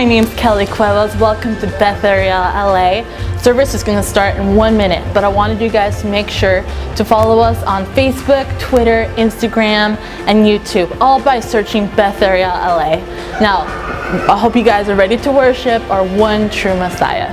name's Kelly Cuevas. Welcome to Beth Ariel, LA. Service is going to start in 1 minute, but I wanted you guys to make sure to follow us on Facebook, Twitter, Instagram, and YouTube, all by searching Beth Ariel, LA. Now, I hope you guys are ready to worship our one true Messiah.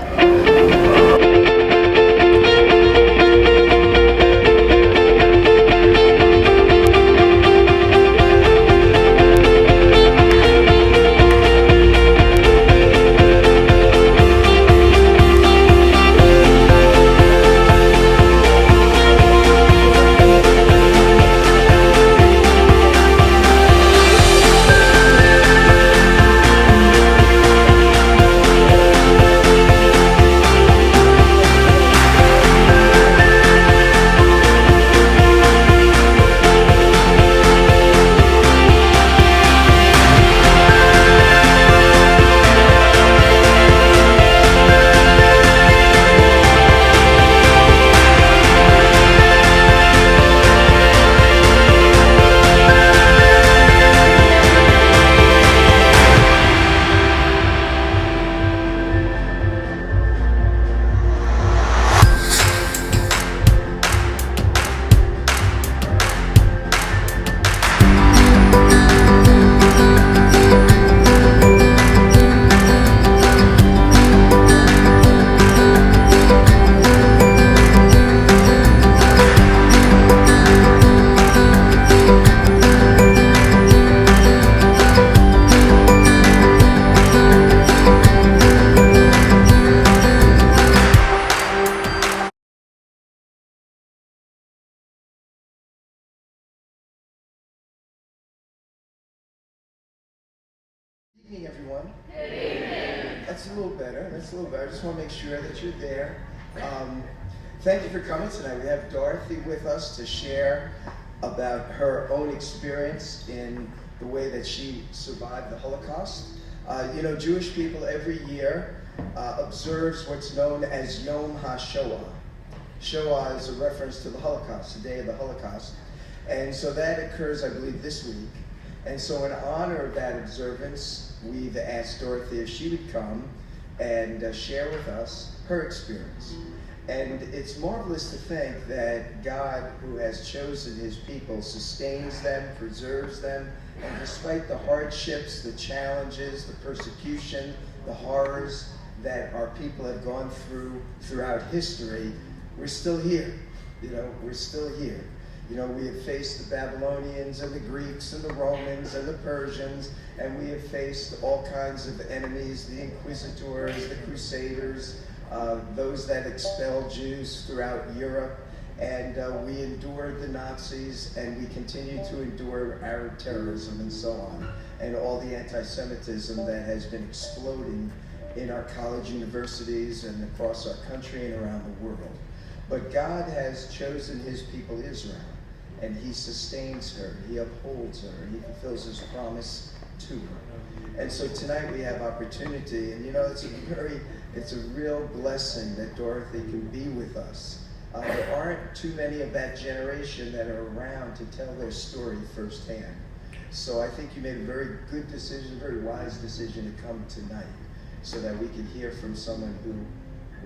Good evening, everyone. Good evening. That's a little better. I just want to make sure that you're there. Thank you for coming tonight. We have Dorothy with us to share about her own experience in the way that she survived the Holocaust. Jewish people every year observes what's known as Yom HaShoah. Shoah is a reference to the Holocaust, the day of the Holocaust. And so that occurs, I believe, this week. And so in honor of that observance, we've asked Dorothy if she would come and share with us her experience. And it's marvelous to think that God, who has chosen his people, sustains them, preserves them, and despite the hardships, the challenges, the persecution, the horrors that our people have gone through throughout history, we're still here. We're still here. We have faced the Babylonians and the Greeks and the Romans and the Persians, and we have faced all kinds of enemies, the Inquisitors, the Crusaders, those that expelled Jews throughout Europe, and we endured the Nazis, and we continue to endure Arab terrorism and so on, and all the anti-Semitism that has been exploding in our college universities and across our country and around the world. But God has chosen his people Israel, and he sustains her, he upholds her, and he fulfills his promise to her. And so tonight we have opportunity, and it's a real blessing that Dorothy can be with us. There aren't too many of that generation that are around to tell their story firsthand. So I think you made a very good decision, very wise decision to come tonight, so that we could hear from someone who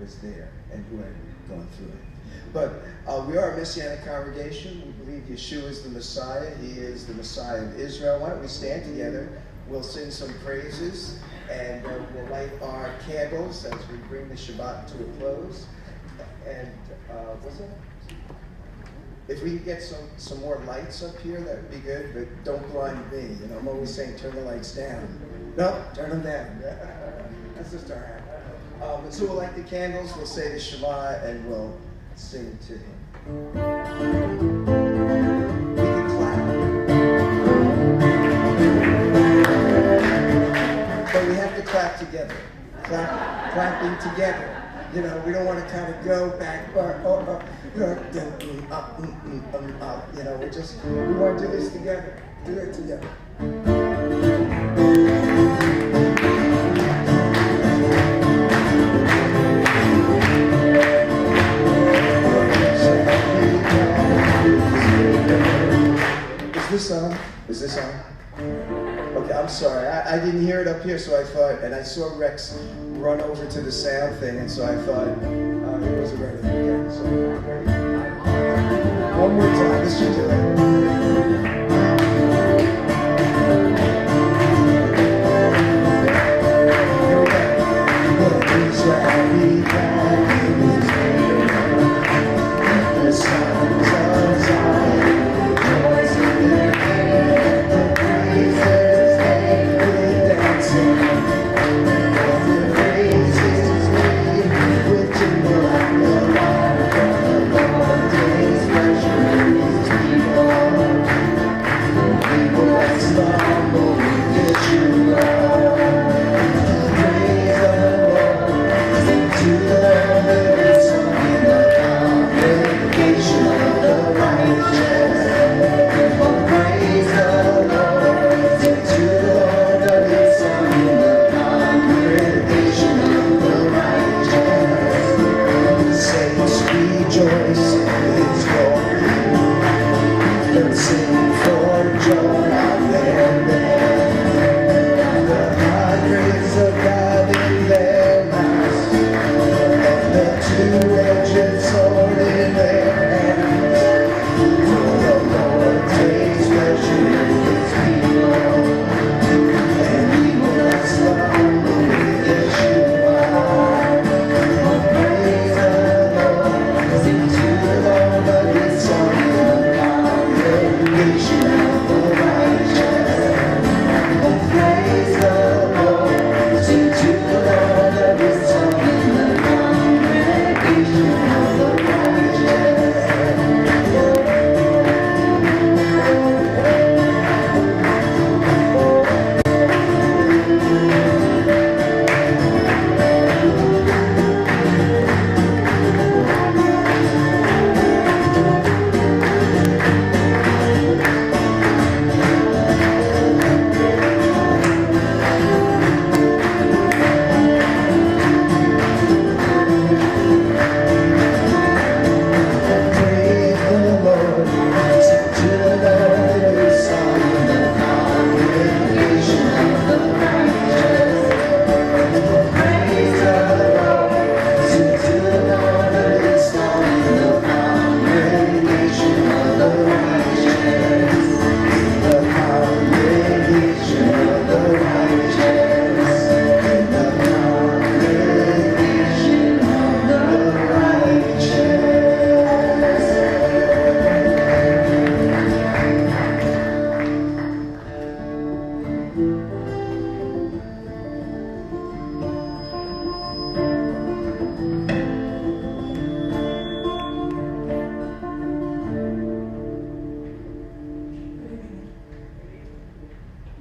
was there and who had gone through it. But we are a Messianic congregation. We believe Yeshua is the Messiah. He is the Messiah of Israel. Why don't we stand together? We'll sing some praises, and we'll light our candles as we bring the Shabbat to a close. And if we could get some more lights up here, that would be good, but don't blind me. I'm always saying turn the lights down. No, turn them down. That's just our habit. So we'll light the candles, we'll say the Shema, and we'll sing to him. We can clap. But we have to clap together. Clapping together. We don't want to kind of go back or up. We want to do this together. Do it together. Is this on? Okay, I'm sorry. I didn't hear it up here, so I thought, and I saw Rex run over to the sound thing, and so I thought, he wasn't ready. Okay, so one more time, this should do it.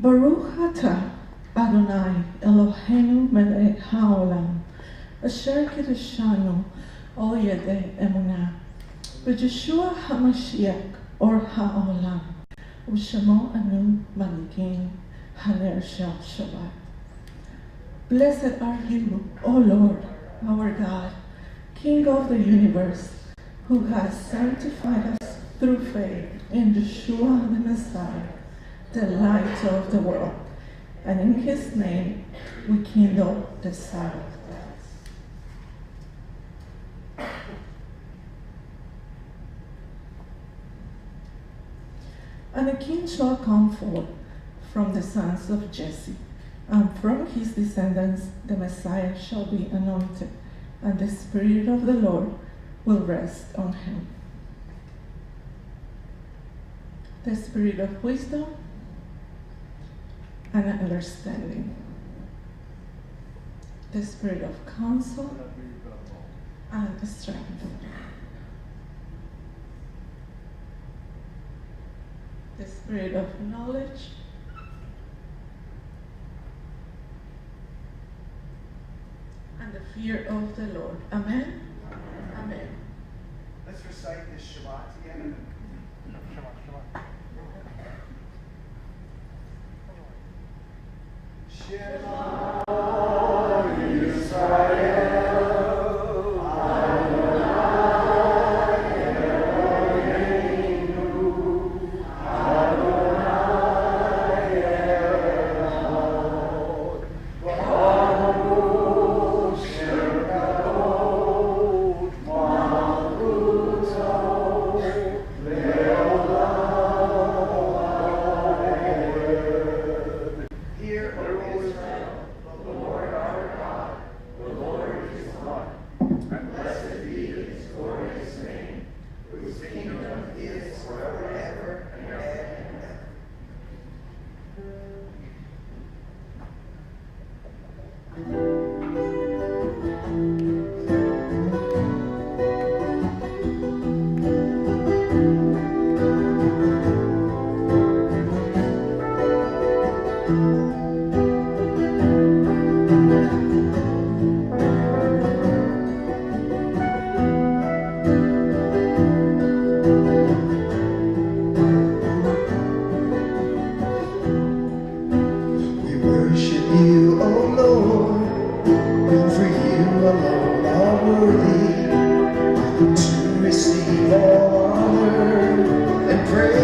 Baruch atah Adonai Eloheinu melech haolam asher kiddushanu al yedei emunah b'Yeshua HaMashiach or haolam u'shemo anu malikin haner shel Shabbat. Blessed are you, O Lord, our God, King of the universe, who has sanctified us through faith in Yeshua the Messiah, the light of the world, and in his name we kindle the Sabbath. And a king shall come forth from the sons of Jesse, and from his descendants the Messiah shall be anointed, and the Spirit of the Lord will rest on him. The Spirit of wisdom and understanding, the Spirit of counsel and strength, the Spirit of knowledge and the fear of the Lord. Amen? Amen. Let's recite this Shabbat together. Shema Yisrael, Adonai Eloheinu, Adonai Echad. are worthy to receive all honor and praise.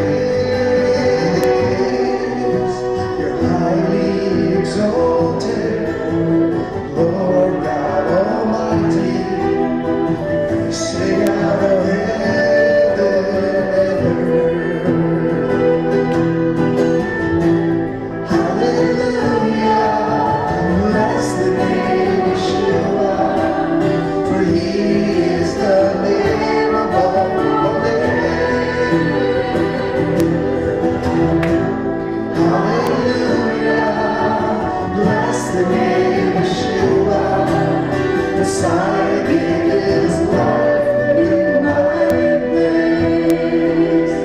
You're highly exalted, Lord God Almighty. Sing out of heaven and earth. Hallelujah, bless the name of Yeshua, for He is the name above all names. Hallelujah, bless the name of Yeshua, Messiah gave His life in my place.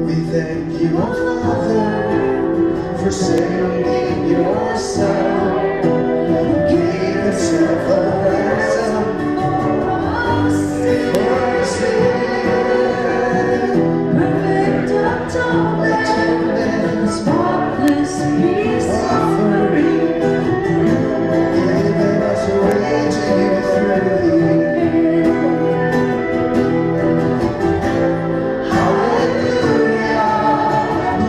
We thank you, our Father, for sending your Son, who gave Himself a ransom for our sin. Perfect atonement, spotless peace offering, giving us a way to you through the Hallelujah,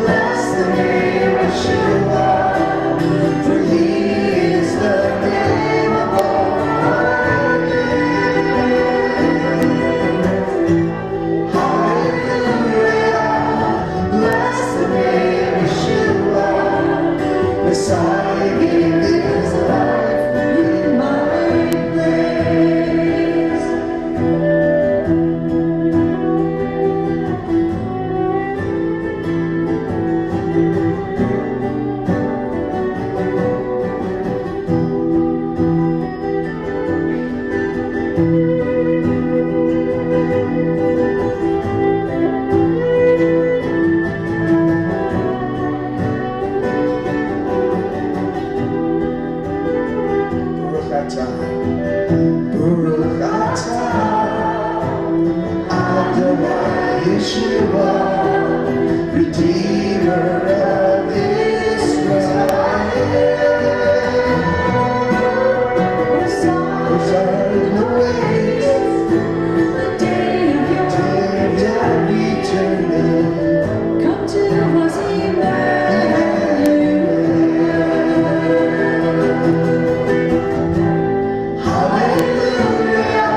bless the name of Yeshua, for He is the name above all names. Hallelujah, bless the name of Yeshua, Messiah gave His life in my place. Baruch atah Adonai Yeshua, Redeemer of Israel. Hosanna waits the day of your returning. Come to us, Emmanuel. Hallelujah,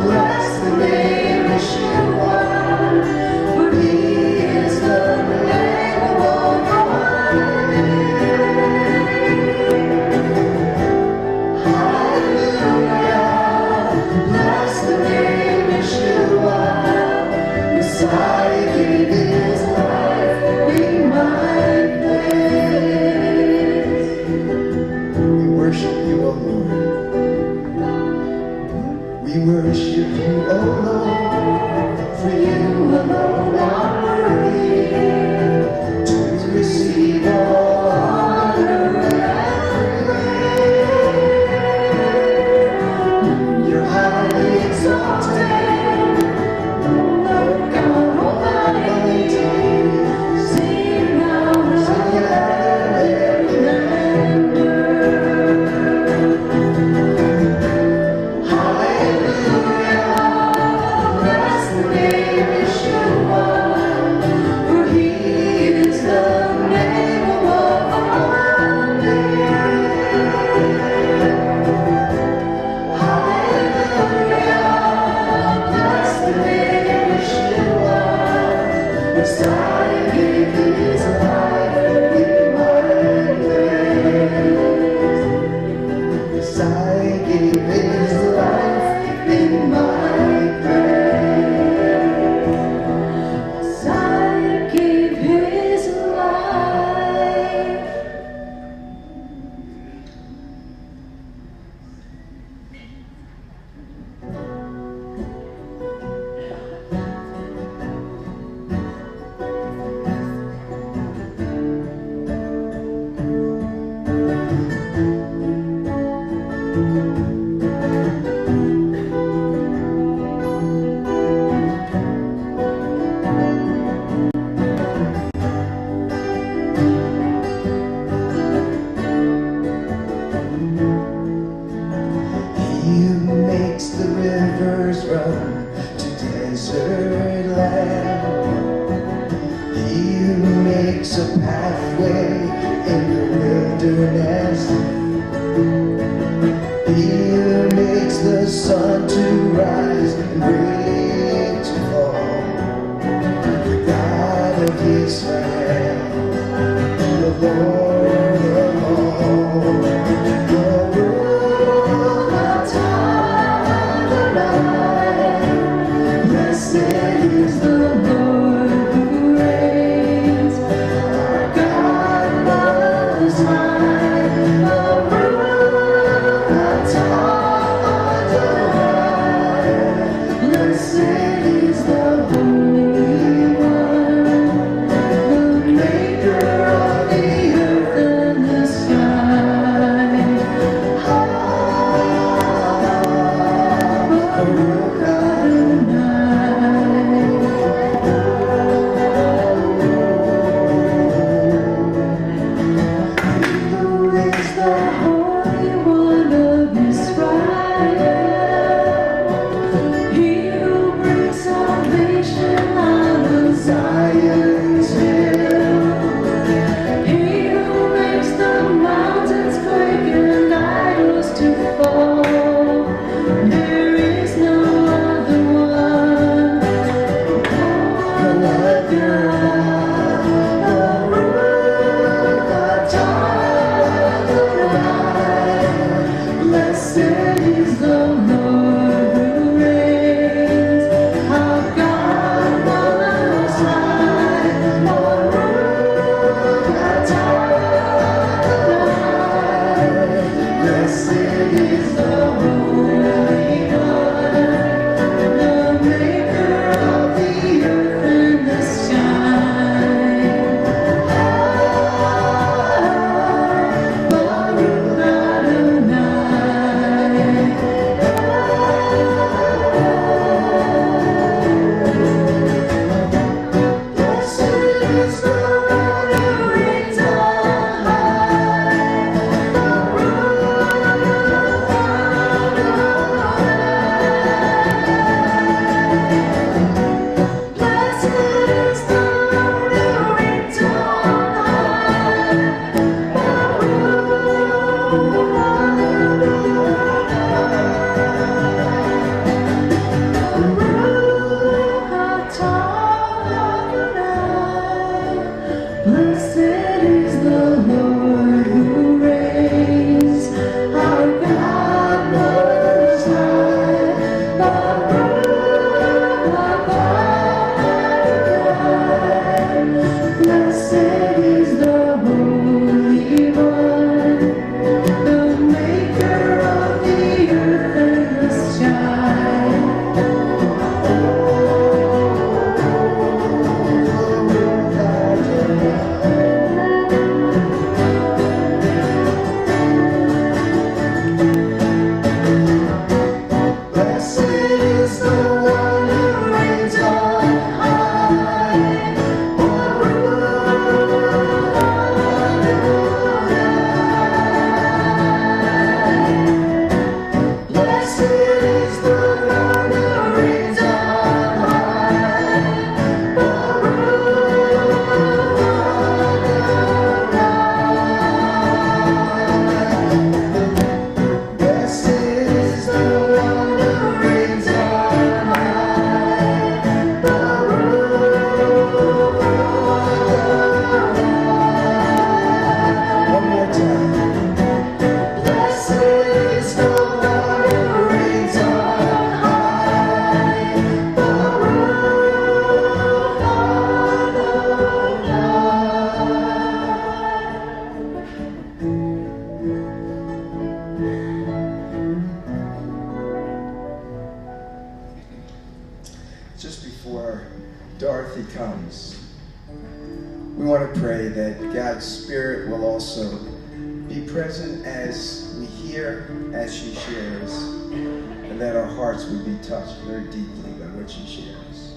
bless the name of Yeshua, for He is the name above all names. Hallelujah, bless the name of Yeshua, Messiah gave His life in my place. We worship you, O Lord. We worship you, O Lord, for you alone are worthy to receive all honor and praise. You're highly exalted, Lord God Almighty. Sing out of heaven and earth. Hallelujah, bless the name of Yeshua, rest. He who makes the sun to rise and rain to fall. The God of Israel, the Lord of all. The world of time alive. Blessed is the Lord who reigns. Our God most high. The world of time alive. Blessed is the Holy One, the Maker of the earth and the sky. Baruch Adonai. Who is the Holy One of Israel? He who brings salvation out of Zion's hill. He who makes the mountains quake and idols to fall. There is no other one. No other. Blessed is the Lord who reigns. Our God most high. Baruch Adonai. Blessed is the Holy One, the Maker of the earth and the sky. Baruch Adonai. Blessed is the one who reigns on high. Blessed is the one who reigns on Blessed is the Lord who reigns, our God most high. Baruch Adonai. Blessed is the Holy One, the Maker of the earth and the sky. Blessed is the one who reigns on high. Baruch Adonai. Blessed is the one who reigns on high. Baruch Adonai. Blessed is the one who reigns on high. Baruch Adonai. One more time. Blessed is the one who reigns on high. Baruch Adonai. Just before Dorothy comes, we want to pray that God's Spirit will also be present as we hear, as she shares, and that our hearts would be touched very deeply by what she shares.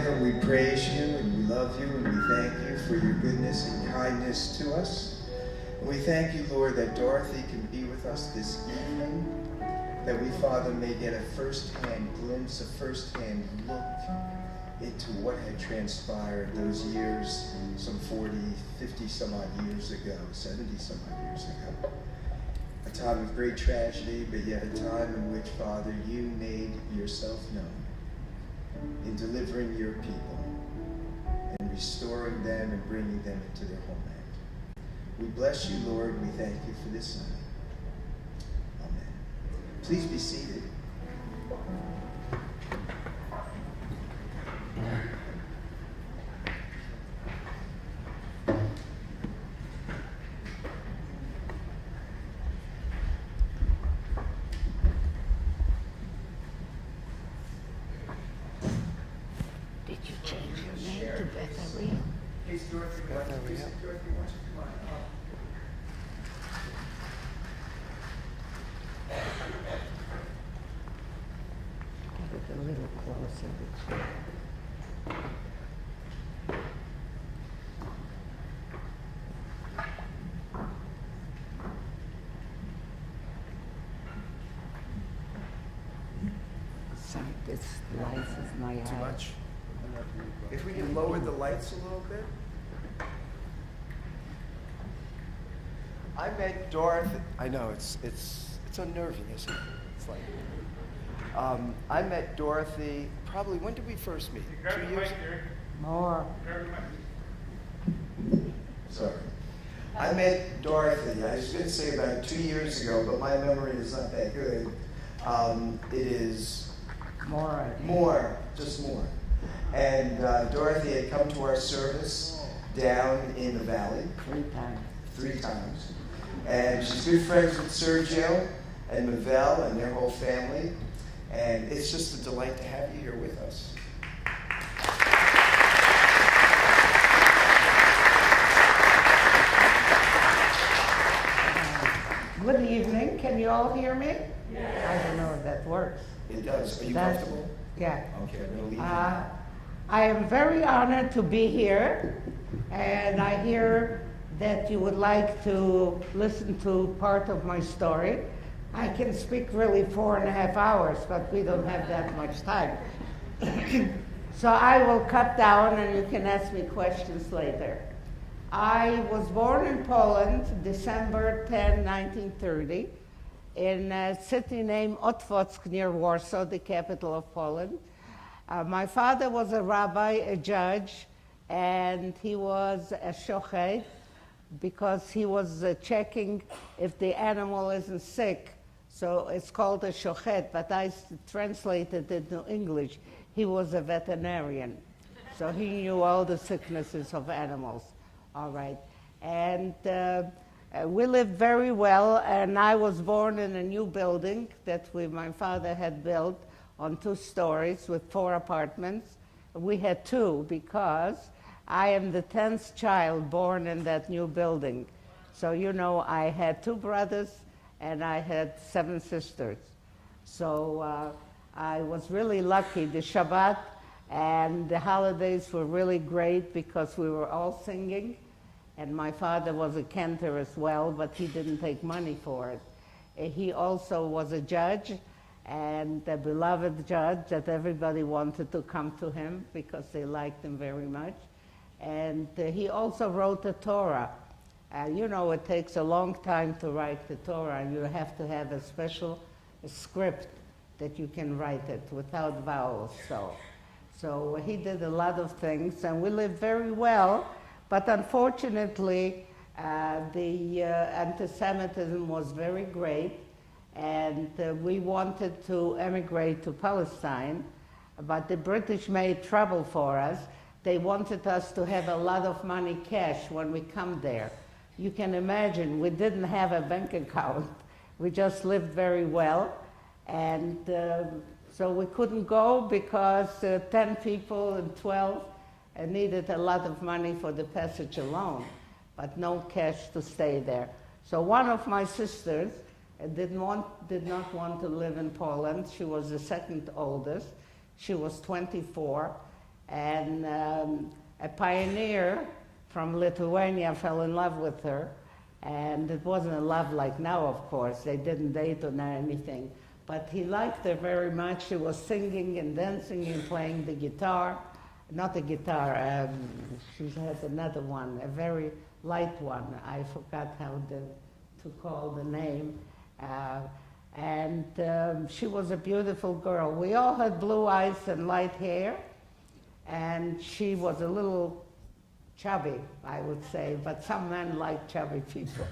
heaven, we praise you and we love you and we thank you for your goodness and kindness to us. And we thank you, Lord, that Dorothy can be with us this evening, that we, Father, may get a first-hand glimpse, a first-hand look into what had transpired those years, some 40, 50 some odd years ago, 70 some odd years ago. A time of great tragedy, but yet a time in which, Father, you made yourself known in delivering your people and restoring them and bringing them into their homeland. We bless you, Lord. We thank you for this night. Amen. Please be seated. Did you change your name to Beth Ariel? Hey, Dorothy, Dorothy, why don't you come on up? Get it a little closer. Some this light is my Too eye. much? If we can lower the lights a little bit. I met Dorothy. I know it's unnerving, isn't it? It's like I met Dorothy probably. When did we first meet? 2 years. More. Sorry. I met Dorothy. I was going to say about 2 years ago, but my memory is not that good. It is More, I think. more, just more. And Dorothy had come to our service down in the valley 3 times. 3 times. And she's good friends with Sergio and Mavelle and their whole family. And it's just a delight to have you here with us. Good evening. Can you all hear me? I don't know if that works. It does. Are you That's- comfortable? Yeah. Okay, I'm going to leave you. I am very honored to be here, and I hear that you would like to listen to part of my story. I can speak really 4.5 hours, but we don't have that much time. So I will cut down and you can ask me questions later. I was born in Poland, December 10, 1930, in a city named Otwock near Warsaw, the capital of Poland. My father was a rabbi, a judge, and he was a shochet because he was checking if the animal isn't sick. So it's called a shochet, but I translated it into English. He was a veterinarian. So he knew all the sicknesses of animals. All right. And we lived very well, and I was born in a new building that my father had built on 2 stories with 4 apartments. We had 2 because I am the 10th child born in that new building. So, you know, I had 2 brothers and I had 7 sisters. So I was really lucky. The Shabbat and the holidays were really great because we were all singing. And my father was a cantor as well, but he didn't take money for it. He also was a judge, and a beloved judge that everybody wanted to come to him because they liked him very much. And he also wrote the Torah. You know, it takes a long time to write the Torah, and you have to have a special script that you can write it without vowels. So he did a lot of things, and we lived very well. But unfortunately, the anti-Semitism was very great, and we wanted to emigrate to Palestine, but the British made trouble for us. They wanted us to have a lot of money cash when we come there. You can imagine, we didn't have a bank account. We just lived very well, and so we couldn't go because 10 people and 12 needed a lot of money for the passage alone, but no cash to stay there. So one of my sisters did not want to live in Poland. She was the second oldest. She was 24, And a pioneer from Lithuania fell in love with her. And it wasn't a love like now, of course. They didn't date or anything. But he liked her very much. She was singing and dancing and playing the guitar. Not the guitar, she has another one, a very light one. I forgot how to call the name. She was a beautiful girl. We all had blue eyes and light hair. And she was a little chubby, I would say, but some men like chubby people,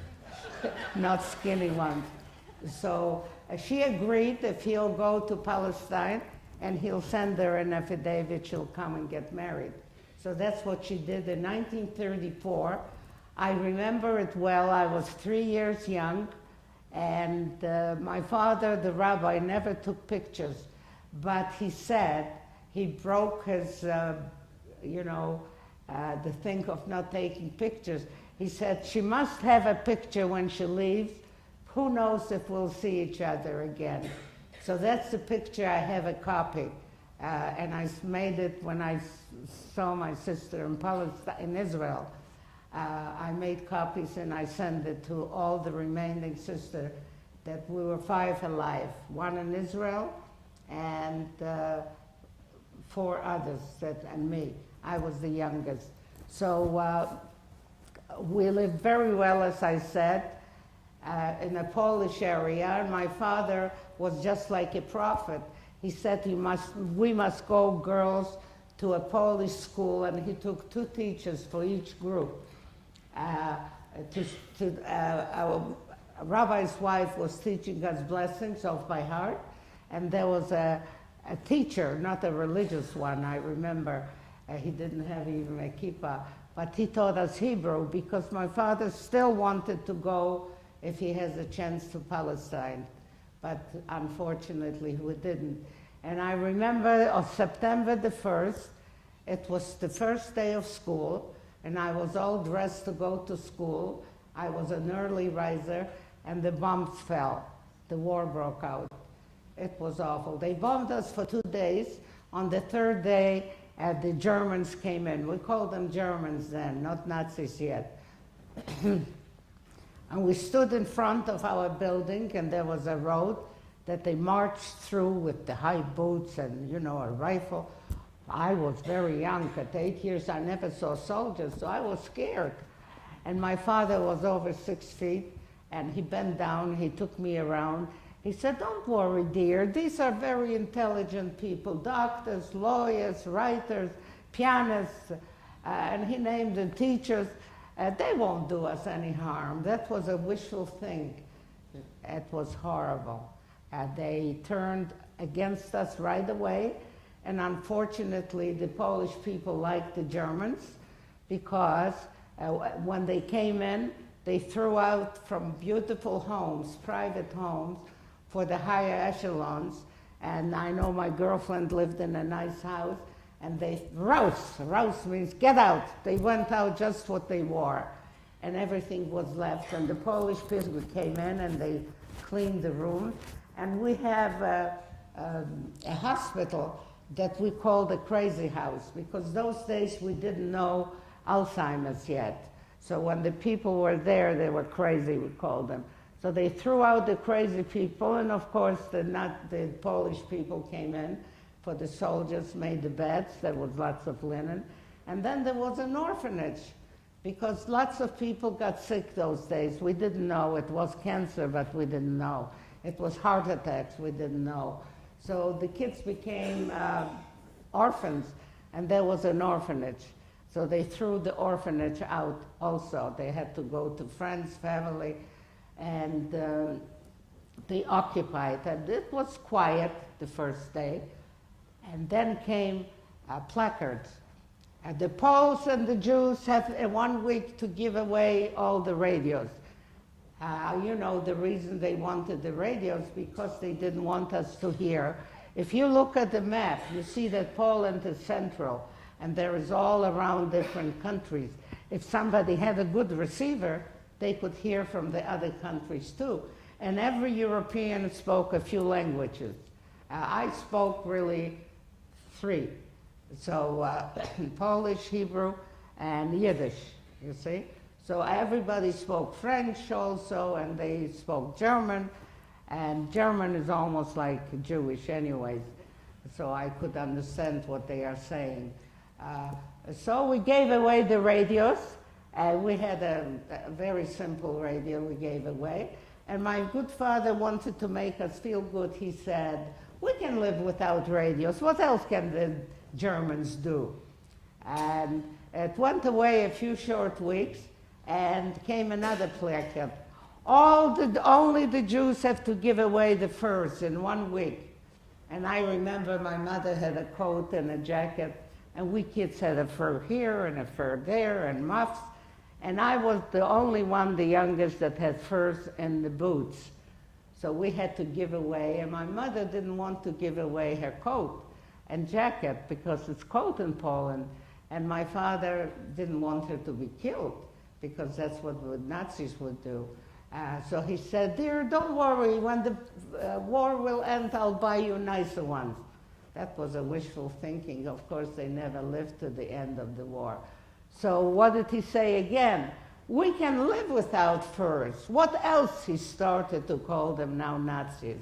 not skinny ones. So she agreed if he'll go to Palestine and he'll send her an affidavit, she'll come and get married. So that's what she did in 1934. I remember it well. I was 3 years young, and my father, the rabbi, never took pictures, but he said he broke his, the thing of not taking pictures. He said, she must have a picture when she leaves. Who knows if we'll see each other again? So that's the picture. I have a copy. And I made it when I saw my sister in Palestine, in Israel. I made copies and I sent it to all the remaining sisters, that we were 5 alive, 1 in Israel and 4 others, and me. I was the youngest. So we lived very well, as I said, in a Polish area. And my father was just like a prophet. He said, we must go, girls, to a Polish school, and he took 2 teachers for each group. Our rabbi's wife was teaching us blessings off by heart, and there was a teacher, not a religious one, I remember. He didn't have even a kippah, but he taught us Hebrew because my father still wanted to go if he has a chance to Palestine, but unfortunately we didn't. And I remember on September the 1st, it was the first day of school, and I was all dressed to go to school. I was an early riser, and the bombs fell. The war broke out. It was awful. They bombed us for 2 days. On the 3rd day, the Germans came in. We called them Germans then, not Nazis yet. And we stood in front of our building, and there was a road that they marched through with the high boots and, a rifle. I was very young. At 8 years, I never saw soldiers, so I was scared. And my father was over 6 feet, and he bent down, he took me around. He said, don't worry, dear, these are very intelligent people, doctors, lawyers, writers, pianists, and he named the teachers. They won't do us any harm. That was a wishful thing. It was horrible. They turned against us right away, and unfortunately the Polish people liked the Germans because when they came in, they threw out from beautiful homes, private homes, for the higher echelons. And I know my girlfriend lived in a nice house, and they, rouse means get out. They went out just what they wore, and everything was left. And the Polish people came in and they cleaned the room. And we have a hospital that we call the crazy house, because those days we didn't know Alzheimer's yet. So when the people were there, they were crazy, we called them. So they threw out the crazy people, and of course the Polish people came in for the soldiers, made the beds, there was lots of linen. And then there was an orphanage, because lots of people got sick those days. We didn't know. It was cancer, but we didn't know. It was heart attacks, we didn't know. So the kids became orphans, and there was an orphanage. So they threw the orphanage out also. They had to go to friends, family, and they occupied. And it was quiet the first day. And then came placards. The Poles and the Jews have 1 week to give away all the radios. The reason they wanted the radios, because they didn't want us to hear. If you look at the map, you see that Poland is central, and there is all around different countries. If somebody had a good receiver, they could hear from the other countries too. And every European spoke a few languages. I spoke really 3. So Polish, Hebrew, and Yiddish, you see. So everybody spoke French also, and they spoke German, and German is almost like Jewish anyways, so I could understand what they are saying. So we gave away the radios, and we had a very simple radio we gave away, and my good father wanted to make us feel good. He said, we can live without radios. What else can the Germans do? And it went away a few short weeks, and came another placard. Only the Jews have to give away the furs in 1 week. And I remember my mother had a coat and a jacket, and we kids had a fur here and a fur there and muffs. And I was the only one, the youngest, that had furs and the boots. So we had to give away, and my mother didn't want to give away her coat and jacket because it's cold in Poland, and my father didn't want her to be killed because that's what the Nazis would do. So he said, dear, don't worry, when the war will end, I'll buy you nicer ones. That was a wishful thinking. Of course, they never lived to the end of the war. So what did he say again? We can live without furs. What else? He started to call them now Nazis.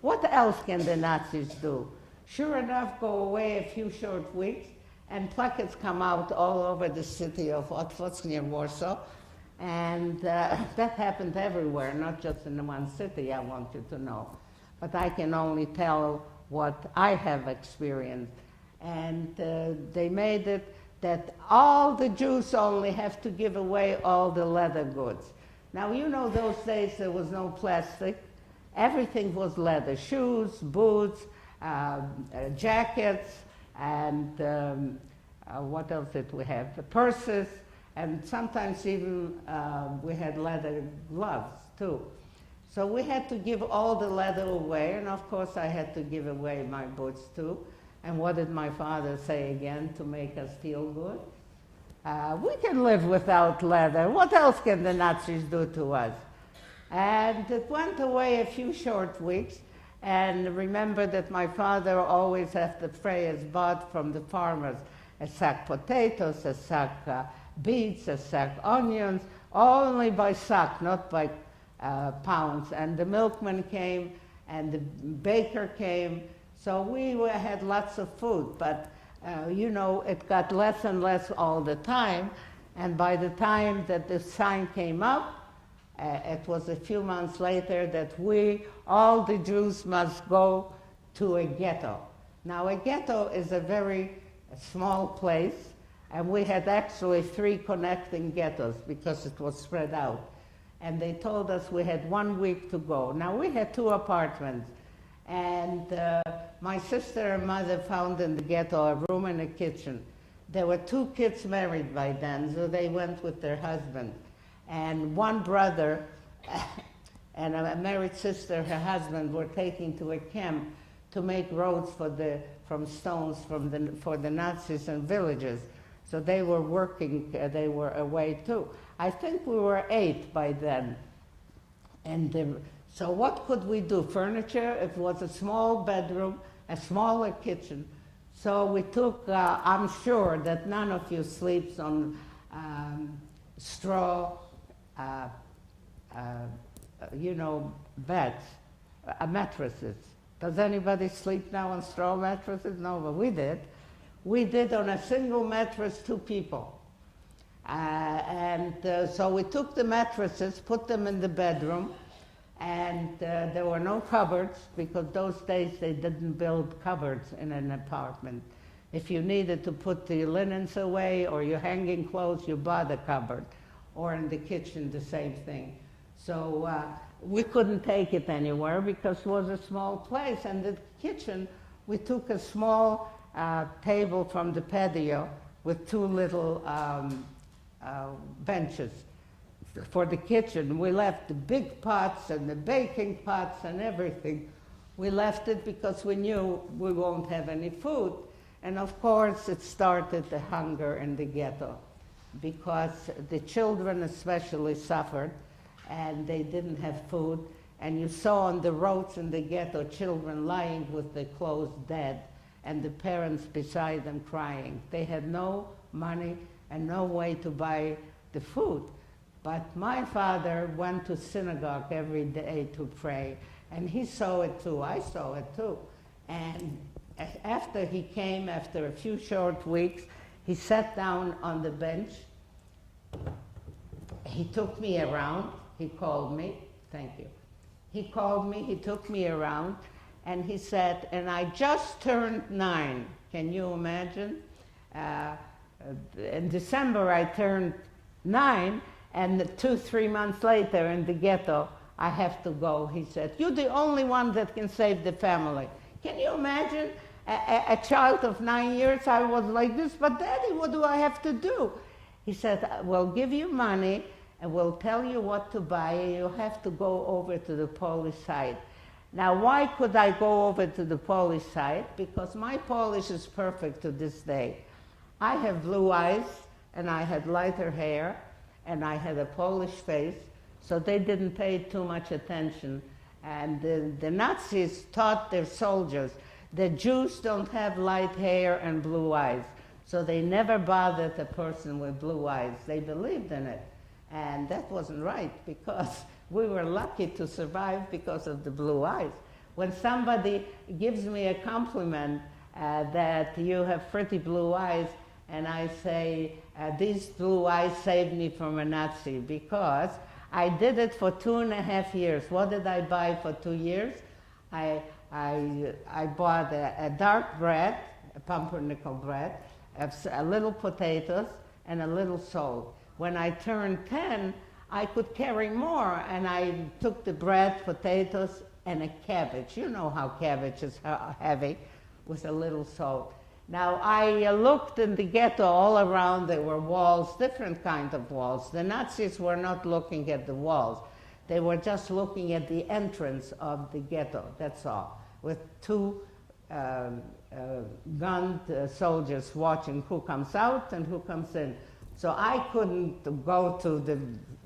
What else can the Nazis do? Sure enough, go away a few short weeks, and placards come out all over the city of Otwock near Warsaw. And that happened everywhere, not just in the one city, I want you to know. But I can only tell what I have experienced. And they made it that all the Jews only have to give away all the leather goods. Now, you know, those days there was no plastic. Everything was leather, shoes, boots, jackets, and what else did we have? The purses, and sometimes even we had leather gloves too. So we had to give all the leather away, and of course I had to give away my boots too. And what did my father say again to make us feel good? We can live without leather. What else can the Nazis do to us? And it went away a few short weeks. And remember that my father always had the prayers bought from the farmers, a sack potatoes, a sack beets, a sack onions, only by sack, not by pounds. And the milkman came, and the baker came. So we had lots of food, but you know, it got less and less all the time. And by the time that the sign came up, it was a few months later that all the Jews must go to a ghetto. Now, a ghetto is a very small place, and we had actually 3 connecting ghettos because it was spread out. And they told us we had 1 week to go. Now, we had 2 apartments, and my sister and mother found in the ghetto a room and a kitchen. There were 2 kids married by then, so they went with their husbands. And 1 brother and a married sister, her husband, were taken to a camp to make roads from stones for the Nazis and villages. So they were working, they were away too. I think we were 8 by then. And so what could we do? Furniture, it was a small bedroom, a smaller kitchen. So we took, I'm sure that none of you sleeps on straw, you know, beds, mattresses. Does anybody sleep now on straw mattresses? No, but we did. We did on a single mattress 2 people. So we took the mattresses, put them in the bedroom, and there were no cupboards because those days they didn't build cupboards in an apartment. If you needed to put the linens away or your hanging clothes, you bought a cupboard. Or in the kitchen, the same thing. So we couldn't take it anywhere because it was a small place. And the kitchen, we took a small table from the patio with 2 little benches for the kitchen. We left the big pots and the baking pots and everything. We left it because we knew we won't have any food. And of course, it started the hunger in the ghetto, because the children especially suffered and they didn't have food. And you saw on the roads in the ghetto children lying with their clothes dead. and the parents beside them crying. They had no money and no way to buy the food. But my father went to synagogue every day to pray, and he saw it too. I saw it too. And after he came, after a few short weeks, he sat down on the bench. He took me around. He called me. Thank you. He called me. He took me around, and he said, and I just turned 9. Can you imagine? In December, I turned 9, and 2-3 months later in the ghetto, I have to go. He said, you're the only one that can save the family. Can you imagine? A child of 9 years, I was like this, but Daddy, what do I have to do? He said, we'll give you money, and we'll tell you what to buy, and you'll have to go over to the Polish side. Now, why could I go over to the Polish side? Because my Polish is perfect to this day. I have blue eyes, and I had lighter hair, and I had a Polish face, so they didn't pay too much attention. And the Nazis taught their soldiers that Jews don't have light hair and blue eyes, so they never bothered a person with blue eyes. They believed in it. And that wasn't right, because we were lucky to survive because of the blue eyes. When somebody gives me a compliment that you have pretty blue eyes, and I say, these blue eyes saved me from a Nazi, because I did it for 2.5 years. What did I buy for 2 years? I bought a dark bread, a pumpernickel bread, a little potatoes, and a little salt. When I turned 10, I could carry more, and I took the bread, potatoes, and a cabbage. You know how cabbage is heavy, with a little salt. Now, I looked in the ghetto all around. There were walls, different kinds of walls. The Nazis were not looking at the walls. They were just looking at the entrance of the ghetto, that's all, with 2 gunned soldiers watching who comes out and who comes in. So I couldn't go to the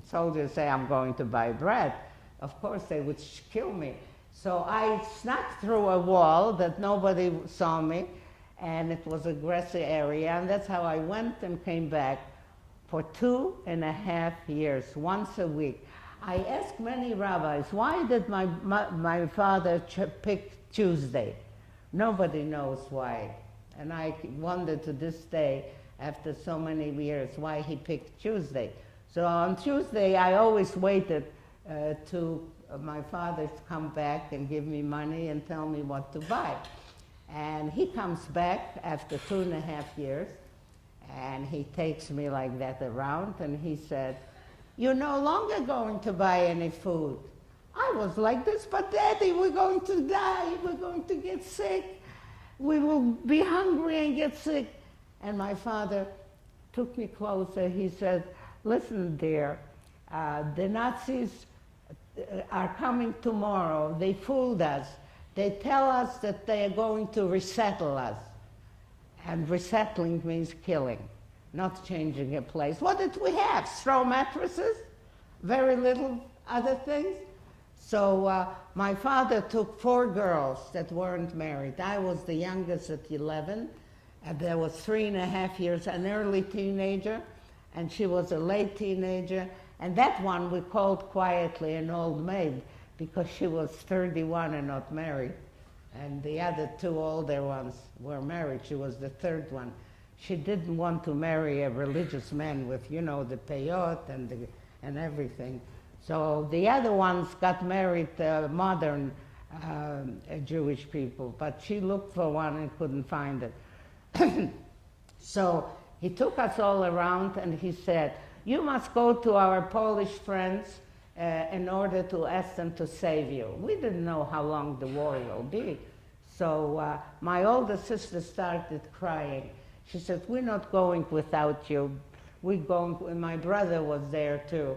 soldiers and say, I'm going to buy bread. Of course, they would kill me. So I snuck through a wall that nobody saw me, and it was a grassy area, and that's how I went and came back for 2.5 years, once a week. I asked many rabbis, why did my father pick Tuesday? Nobody knows why. And I wonder to this day, after so many years, why he picked Tuesday. So on Tuesday, I always waited to my father to come back and give me money and tell me what to buy. And he comes back after 2.5 years, and he takes me like that around, and he said, you're no longer going to buy any food. I was like this, but Daddy, we're going to die, we're going to get sick, we will be hungry and get sick. And my father took me closer. He said, listen, dear, the Nazis are coming tomorrow. They fooled us. They tell us that they are going to resettle us. And resettling means killing, not changing a place. What did we have? Straw mattresses? Very little other things? So my father took 4 girls that weren't married. I was the youngest at 11. And there was 3.5 years, an early teenager, and she was a late teenager. And that one we called quietly an old maid, because she was 31 and not married. And the other 2 older ones were married. She was the 3rd one. She didn't want to marry a religious man with, you know, the peyot and everything. So the other ones got married, modern Jewish people, but she looked for one and couldn't find it. So he took us all around, and he said, you must go to our Polish friends in order to ask them to save you. We didn't know how long the war will be. So my older sister started crying. She said, we're not going without you. We're going, and my brother was there too,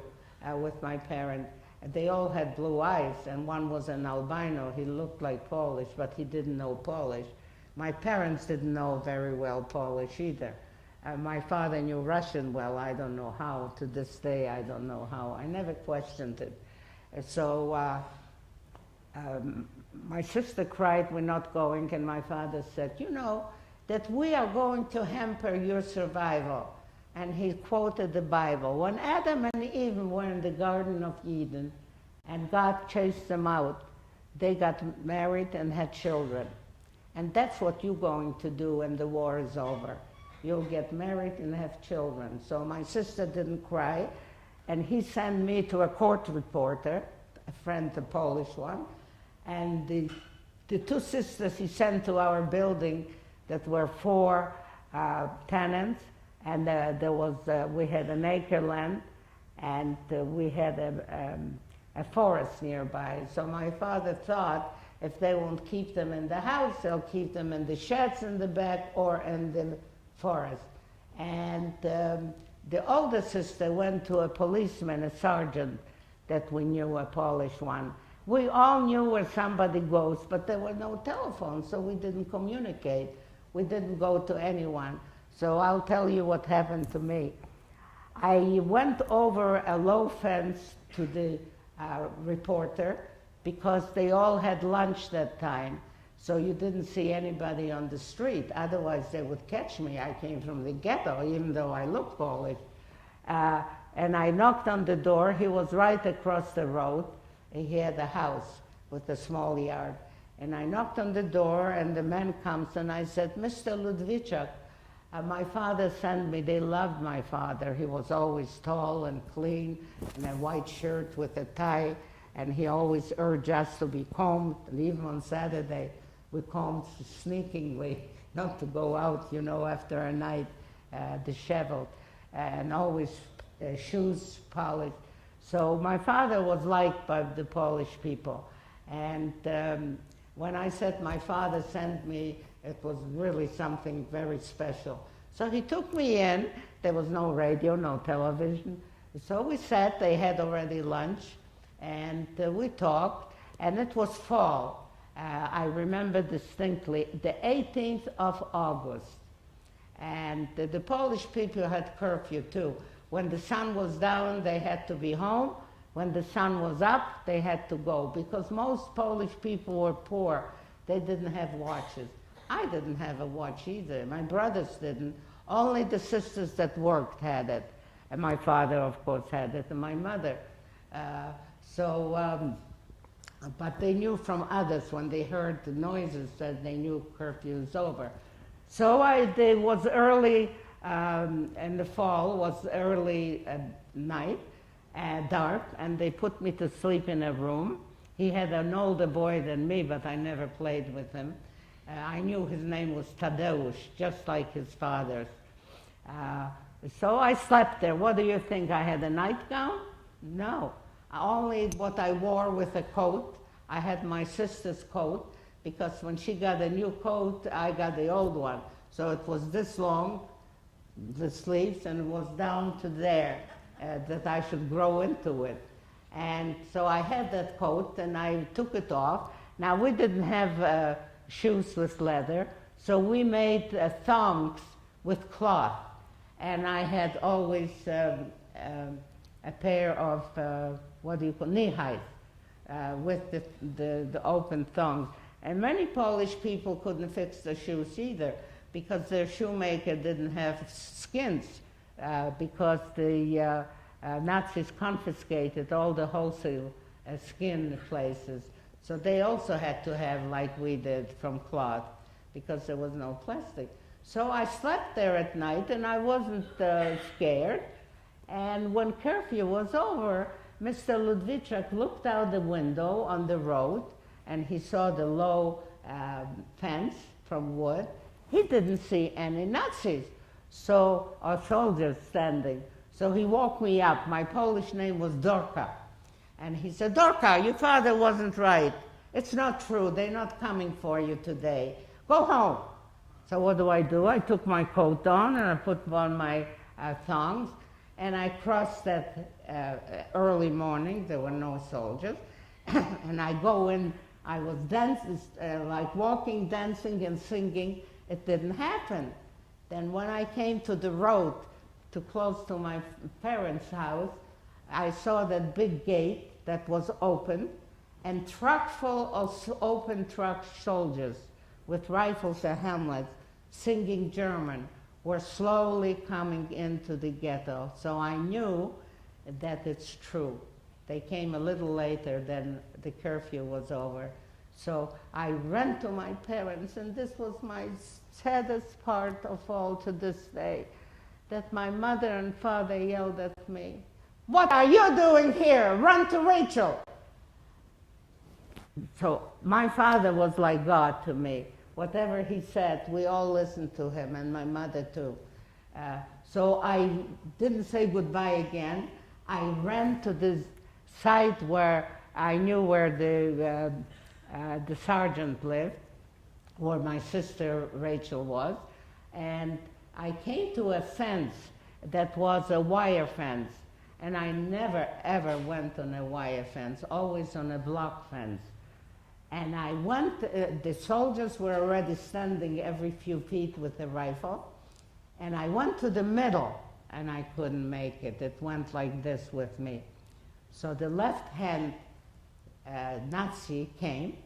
with my parents. They all had blue eyes, and one was an albino. He looked like Polish, but he didn't know Polish. My parents didn't know very well Polish either. My father knew Russian well. I don't know how. To this day, I don't know how. I never questioned it. So my sister cried, we're not going, and my father said, you know, that we are going to hamper your survival. And he quoted the Bible. When Adam and Eve were in the Garden of Eden and God chased them out, they got married and had children. And that's what you're going to do when the war is over. You'll get married and have children. So my sister didn't cry, and he sent me to a court reporter, a friend, a Polish one, and the two sisters he sent to our building that were 4 tenants, and we had an acre land, and we had a forest nearby. So my father thought if they won't keep them in the house, they'll keep them in the sheds in the back or in the forest. And the older sister went to a policeman, a sergeant that we knew, a Polish one. We all knew where somebody goes, but there were no telephones, so we didn't communicate. We didn't go to anyone. So I'll tell you what happened to me. I went over a low fence to the reporter because they all had lunch that time. So you didn't see anybody on the street. Otherwise, they would catch me. I came from the ghetto, even though I looked Polish. And I knocked on the door. He was right across the road. He had a house with a small yard. And I knocked on the door, and the man comes, and I said, Mr. Ludwiczak, my father sent me. They loved my father. He was always tall and clean, in a white shirt with a tie, and he always urged us to be combed. And even on Saturday, we combed sneakingly, not to go out, you know, after a night disheveled, and always shoes polished. So my father was liked by the Polish people. And when I said my father sent me, it was really something very special. So he took me in. There was no radio, no television. So we sat, they had already lunch, and we talked, and it was fall. I remember distinctly, the 18th of August. And the Polish people had curfew too. When the sun was down, they had to be home. When the sun was up, they had to go, because most Polish people were poor. They didn't have watches. I didn't have a watch either. My brothers didn't. Only the sisters that worked had it. And my father, of course, had it, and my mother. But they knew from others when they heard the noises that they knew curfew was over. So it was early in the fall, was early night, dark, and they put me to sleep in a room. He had an older boy than me, but I never played with him. I knew his name was Tadeusz, just like his father's. So I slept there. What do you think? I had a nightgown? No. Only what I wore with a coat. I had my sister's coat, because when she got a new coat, I got the old one. So it was this long, the sleeves, and it was down to there, that I should grow into it. And so I had that coat, and I took it off. Now, we didn't have shoes with leather, so we made thongs with cloth. And I had always a pair of, knee-highs with the open thongs. And many Polish people couldn't fix the shoes either, because their shoemaker didn't have skins, because the Nazis confiscated all the wholesale skin places. So they also had to have, like we did, from cloth, because there was no plastic. So I slept there at night, and I wasn't scared. And when curfew was over, Mr. Ludwiczak looked out the window on the road, and he saw the low fence from wood. He didn't see any Nazis, or soldiers standing. So he woke me up. My Polish name was Dorka. And he said, Dorka, your father wasn't right. It's not true. They're not coming for you today. Go home. So what do? I took my coat on, and I put on my thongs, and I crossed that early morning. There were no soldiers. And I go in. I was dancing, like walking, dancing, and singing. It didn't happen. Then when I came to the road, too close to my parents' house, I saw that big gate that was open, and truck full of open truck soldiers with rifles and helmets singing German were slowly coming into the ghetto. So I knew that it's true. They came a little later than the curfew was over. So I ran to my parents, and this was my saddest part of all to this day, that my mother and father yelled at me, "What are you doing here? Run to Rachel!" So my father was like God to me. Whatever he said, we all listened to him, and my mother too. So I didn't say goodbye again. I ran to this site where I knew where the sergeant lived, where my sister Rachel was, and I came to a fence that was a wire fence, and I never ever went on a wire fence, always on a block fence. And I went, the soldiers were already standing every few feet with a rifle, and I went to the middle, and I couldn't make it. It went like this with me. So the left-hand Nazi came.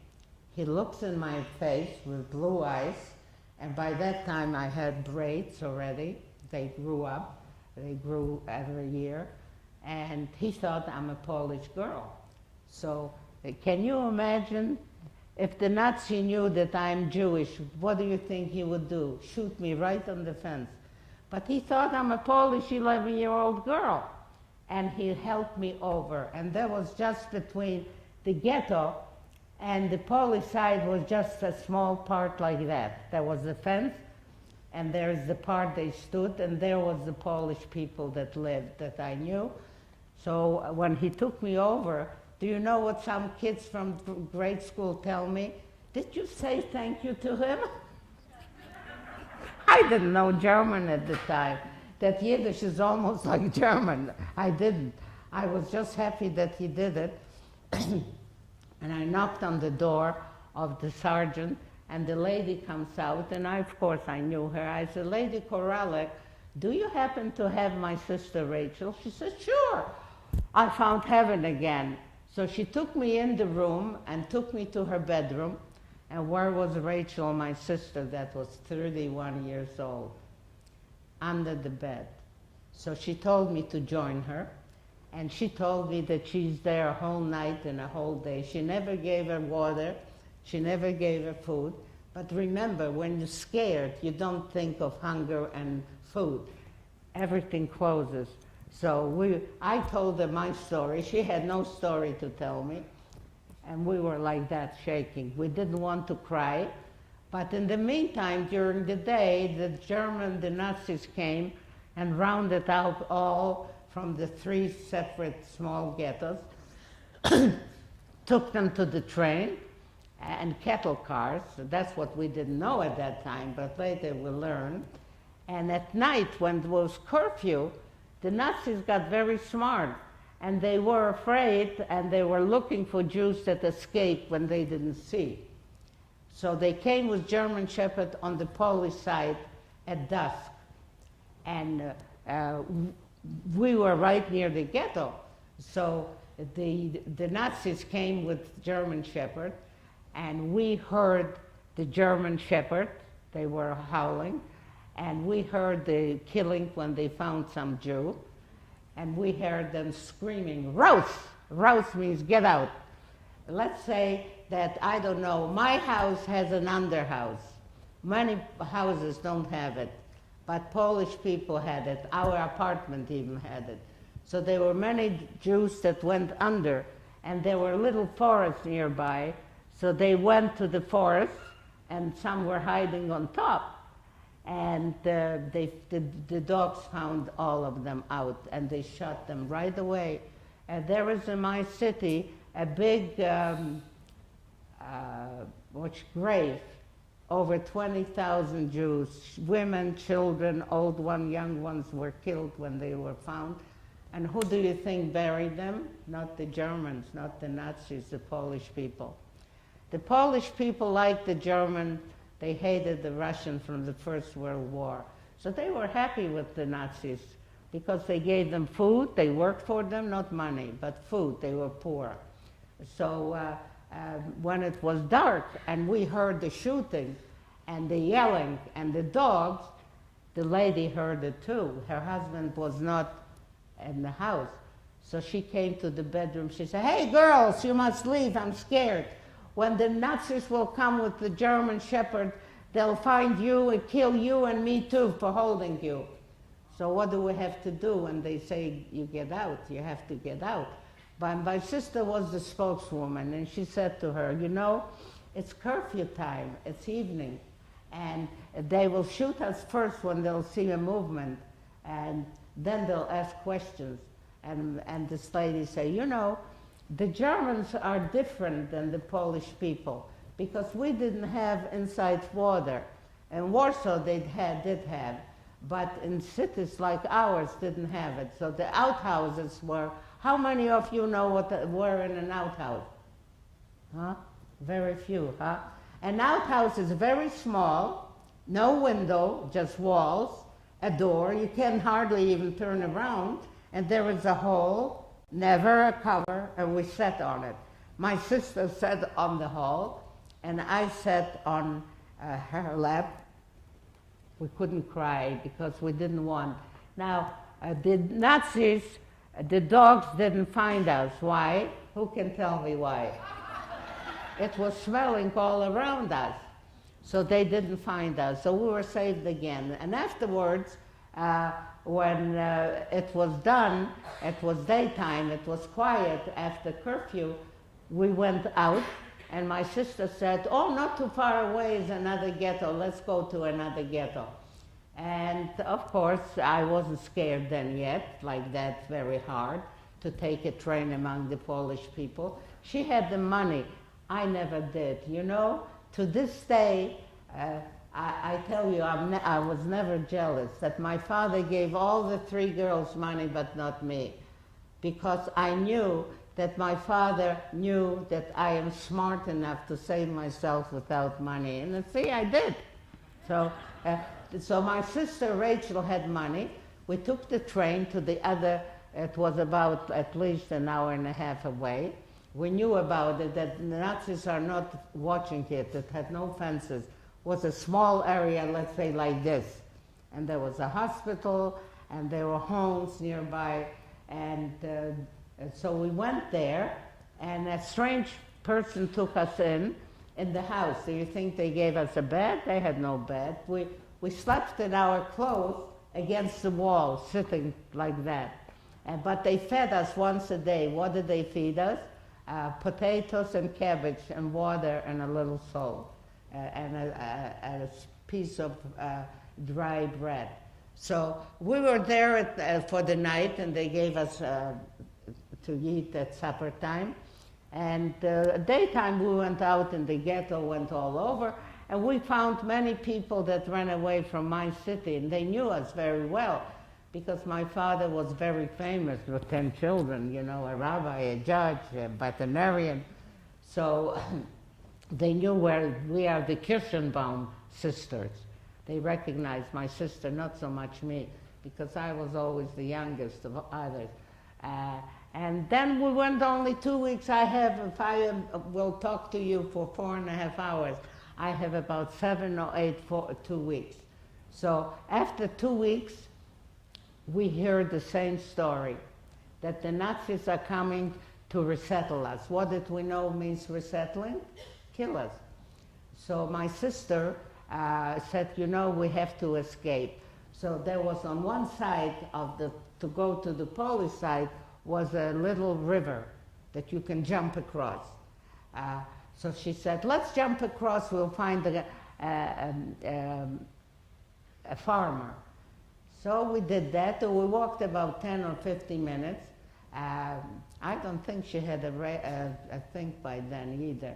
He looks in my face with blue eyes, and by that time I had braids already. They grew up. They grew every year, and he thought I'm a Polish girl. So can you imagine if the Nazi knew that I'm Jewish, what do you think he would do? Shoot me right on the fence. But he thought I'm a Polish 11-year-old girl, and he helped me over. And that was just between the ghetto and the Polish side was just a small part like that. There was the fence, and there's the part they stood, and there was the Polish people that lived that I knew. So when he took me over, do you know what some kids from grade school tell me? Did you say thank you to him? I didn't know German at the time. That Yiddish is almost like German. I didn't. I was just happy that he did it. And I knocked on the door of the sergeant, and the lady comes out, and of course I knew her. I said, "Lady Koralek, do you happen to have my sister Rachel?" She said, "Sure." I found heaven again. So she took me in the room and took me to her bedroom, and where was Rachel, my sister, that was 31 years old? Under the bed. So she told me to join her, and she told me that she's there a whole night and a whole day. She never gave her water, she never gave her food. But remember, when you're scared, you don't think of hunger and food. Everything closes. So I told her my story. She had no story to tell me. And we were like that, shaking. We didn't want to cry. But in the meantime, during the day, the Nazis came and rounded out all from the 3 separate small ghettos, took them to the train and cattle cars. That's what we didn't know at that time, but later we learned. And at night, when there was curfew, the Nazis got very smart, and they were afraid, and they were looking for Jews that escaped when they didn't see. So they came with German Shepherd on the Polish side at dusk. And we were right near the ghetto. So the Nazis came with German Shepherd, and we heard the German Shepherd. They were howling. And we heard the killing when they found some Jew. And we heard them screaming, "Raus!" Raus means get out. Let's say that, I don't know, my house has an underhouse. Many houses don't have it, but Polish people had it. Our apartment even had it. So there were many Jews that went under, and there were little forests nearby, so they went to the forest, and some were hiding on top. And the dogs found all of them out, and they shot them right away. And there is in my city a big grave, over 20,000 Jews, women, children, old ones, young ones were killed when they were found. And who do you think buried them? Not the Germans, not the Nazis, the Polish people. The Polish people, like the German, they hated the Russian from the First World War. So they were happy with the Nazis because they gave them food. They worked for them, not money, but food. They were poor. So when it was dark and we heard the shooting and the yelling and the dogs, the lady heard it too. Her husband was not in the house. So she came to the bedroom. She said, "Hey girls, you must leave, I'm scared. When the Nazis will come with the German Shepherd, they'll find you and kill you and me too for holding you." So what do we have to do when they say you get out? You have to get out. But my sister was the spokeswoman, and she said to her, "You know, it's curfew time, it's evening, and they will shoot us first when they'll see a movement, and then they'll ask questions." And this lady said, "You know, the Germans are different than the Polish people because we didn't have inside water. In Warsaw did have, but in cities like ours didn't have it. So the outhouses were, how many of you know what were in an outhouse? Huh? Very few, huh? An outhouse is very small, no window, just walls, a door, you can hardly even turn around, and there is a hole, never a cover, and we sat on it. My sister sat on the hall, and I sat on her lap. We couldn't cry because we didn't want. Now, the Nazis, the dogs didn't find us. Why? Who can tell me why? It was smelling all around us. So they didn't find us. So we were saved again. And afterwards, when it was done, it was daytime, it was quiet after curfew, we went out, and my sister said, "Oh, not too far away is another ghetto, let's go to another ghetto." And of course, I wasn't scared then yet, like that very hard, to take a train among the Polish people. She had the money, I never did, you know? To this day, I tell you, I was never jealous that my father gave all the 3 girls money but not me, because I knew that my father knew that I am smart enough to save myself without money. And see, I did. So my sister Rachel had money. We took the train to the other, it was about at least an hour and a half away. We knew about it, that the Nazis are not watching it. It had no fences. It was a small area, let's say like this. And there was a hospital, and there were homes nearby. And so we went there, and a strange person took us in the house. Do you think they gave us a bed? They had no bed. We slept in our clothes against the wall, sitting like that. But they fed us once a day. What did they feed us? Potatoes and cabbage and water and a little salt and a piece of dry bread. So we were there for the night, and they gave us to eat at supper time. And daytime we went out in the ghetto, went all over, and we found many people that ran away from my city, and they knew us very well because my father was very famous with 10 children, you know, a rabbi, a judge, a veterinarian. So they knew where we are, the Kirschenbaum sisters. They recognized my sister, not so much me, because I was always the youngest of others. And then we went only 2 weeks. If I will talk to you for 4.5 hours, I have about 7 or 8 for 2 weeks. So after 2 weeks, we heard the same story, that the Nazis are coming to resettle us. What did we know means resettling? Kill us. So my sister said, you know, we have to escape. So there was on one side to go to the Polish side, was a little river that you can jump across. So she said, let's jump across, we'll find a farmer. So we did that, and we walked about 10 or 15 minutes. I don't think she had a thing by then either.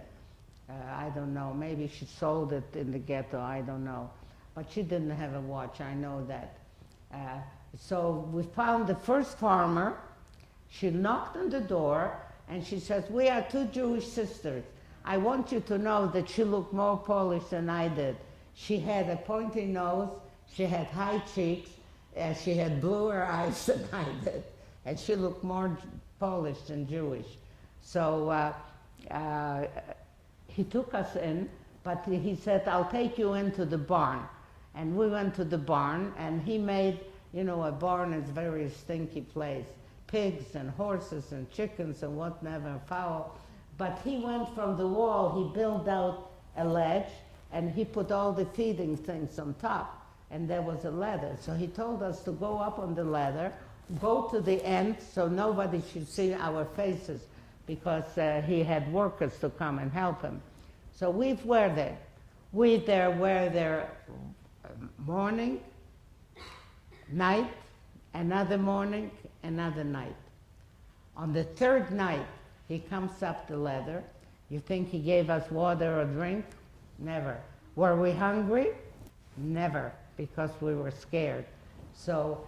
I don't know, maybe she sold it in the ghetto, I don't know. But she didn't have a watch, I know that. So we found the first farmer. She knocked on the door, and she says, we are 2 Jewish sisters. I want you to know that she looked more Polish than I did. She had a pointy nose, she had high cheeks, and she had bluer eyes than I did. And she looked more Polish than Jewish. So uh, he took us in, but he said, I'll take you into the barn. And we went to the barn, and he made, you know, a barn is a very stinky place. Pigs and horses and chickens and whatever, fowl. But he went from the wall, he built out a ledge, and he put all the feeding things on top. And there was a ladder. So he told us to go up on the ladder, go to the end so nobody should see our faces, because he had workers to come and help him. So we were there. We were there morning, night, another morning, another night. On the third night, he comes up the ladder. You think he gave us water or drink? Never. Were we hungry? Never, because we were scared. So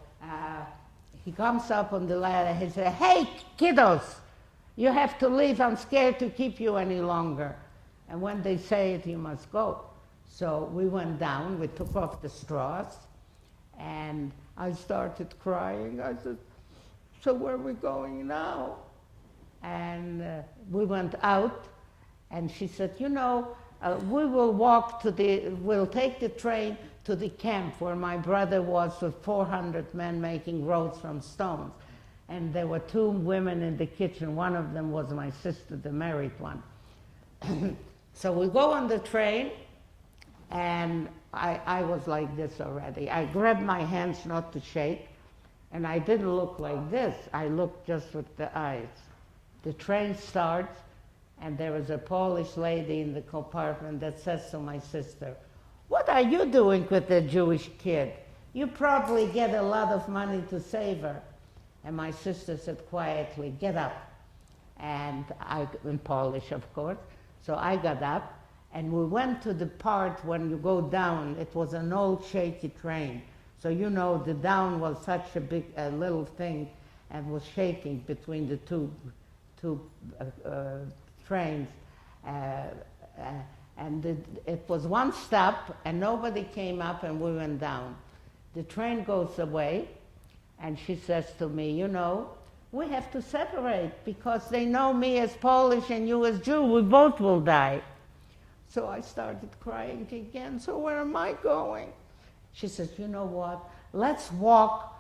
he comes up on the ladder. He said, hey, kiddos, you have to leave. I'm scared to keep you any longer. And when they say it, you must go. So we went down. We took off the straws. And I started crying. I said, so where are we going now? And we went out, and she said, you know, we will we'll take the train to the camp where my brother was with 400 men making roads from stones. And there were 2 women in the kitchen. One of them was my sister, the married one. So we go on the train, and I was like this already. I grabbed my hands not to shake, and I didn't look like this. I looked just with the eyes. The train starts, and there was a Polish lady in the compartment that says to my sister, what are you doing with the Jewish kid? You probably get a lot of money to save her. And my sister said quietly, get up. And in Polish, of course. So I got up, and we went to the part when you go down. It was an old shaky train. So you know the down was such a little thing, and was shaking between the two trains. And it was one stop, and nobody came up, and we went down. The train goes away, and she says to me, you know, we have to separate because they know me as Polish and you as Jew. We both will die. So I started crying again. So where am I going? She says, you know what? Let's walk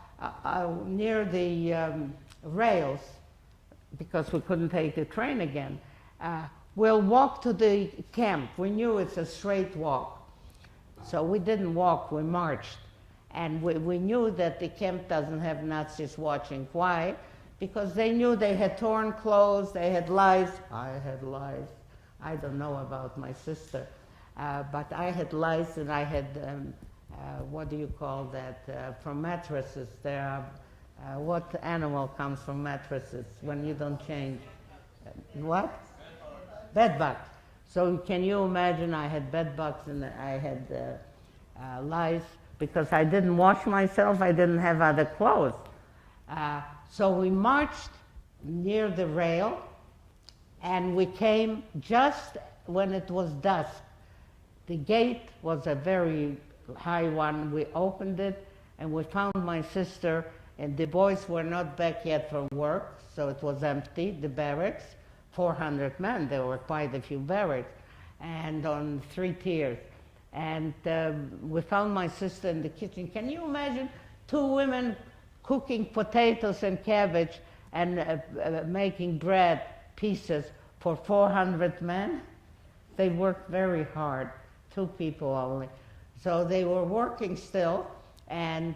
near the rails, because we couldn't take the train again. We'll walk to the camp. We knew it's a straight walk. So we didn't walk, we marched. And we knew that the camp doesn't have Nazis watching. Why? Because they knew they had torn clothes, they had lice. I had lice. I don't know about my sister. But I had lice, and I had, what do you call that, from mattresses. There are, what animal comes from mattresses when you don't change? What? Bed bugs. So can you imagine, I had bed bugs and I had lice because I didn't wash myself, I didn't have other clothes. So we marched near the rail, and we came just when it was dusk. The gate was a very high one. We opened it, and we found my sister, and the boys were not back yet from work, so it was empty, the barracks. 400 men, there were quite a few barracks, and on 3 tiers. And we found my sister in the kitchen. Can you imagine 2 women cooking potatoes and cabbage and making bread pieces for 400 men? They worked very hard, 2 people only. So they were working still, and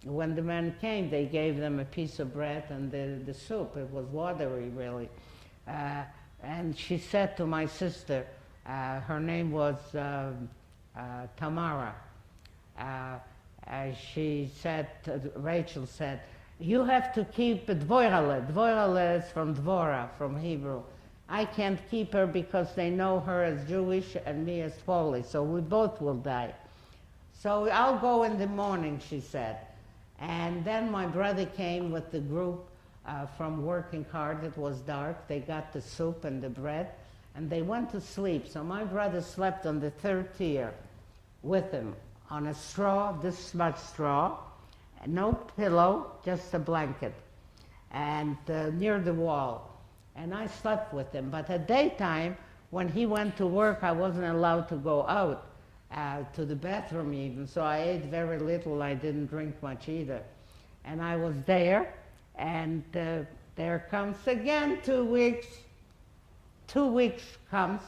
when the men came, they gave them a piece of bread and the soup. It was watery, really. And she said to my sister, her name was Tamara. She said, Rachel said, you have to keep Dvorale. Dvorale is from Dvora, from Hebrew. I can't keep her because they know her as Jewish and me as Polish, so we both will die. So I'll go in the morning, she said. And then my brother came with the group from working hard. It was dark. They got the soup and the bread, and they went to sleep. So my brother slept on the 3rd tier with him on a straw, this much straw, no pillow, just a blanket, and near the wall. and I slept with him. But at daytime, when he went to work, I wasn't allowed to go out to the bathroom even, so I ate very little. I didn't drink much either. And I was there, and there comes again 2 weeks. 2 weeks comes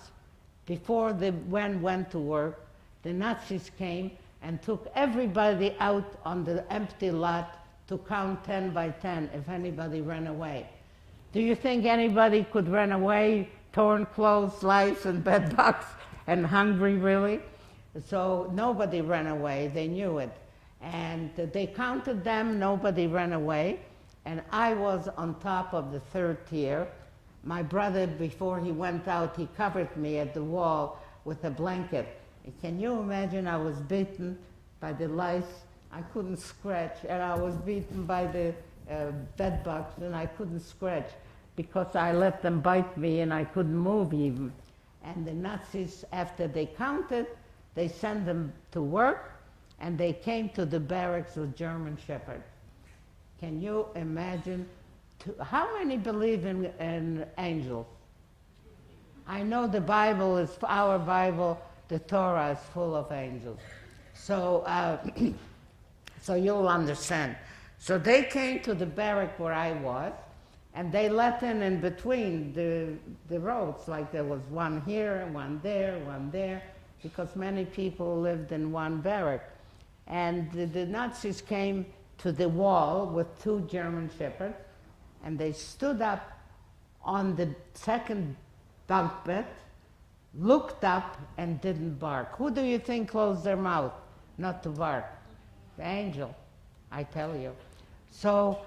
before the men went to work. The Nazis came and took everybody out on the empty lot to count 10 by 10 if anybody ran away. Do you think anybody could run away, torn clothes, lice, and bed bugs, and hungry, really? So nobody ran away, they knew it. And they counted them, nobody ran away, and I was on top of the third tier. My brother, before he went out, he covered me at the wall with a blanket. Can you imagine? I was beaten by the lice, I couldn't scratch, and I was beaten by the bed bugs, and I couldn't scratch because I let them bite me and I couldn't move even. And the Nazis, after they counted, they sent them to work, and they came to the barracks with German shepherds. Can you imagine? How many believe in angels? I know the Bible is, our Bible, the Torah is full of angels. So, so you'll understand. So they came to the barrack where I was, and they let in between the rows, like there was one here, one there, because many people lived in one barrack. And the Nazis came to the wall with 2 German shepherds, and they stood up on the second bunk bed, looked up, and didn't bark. Who do you think closed their mouth not to bark? The angel, I tell you. So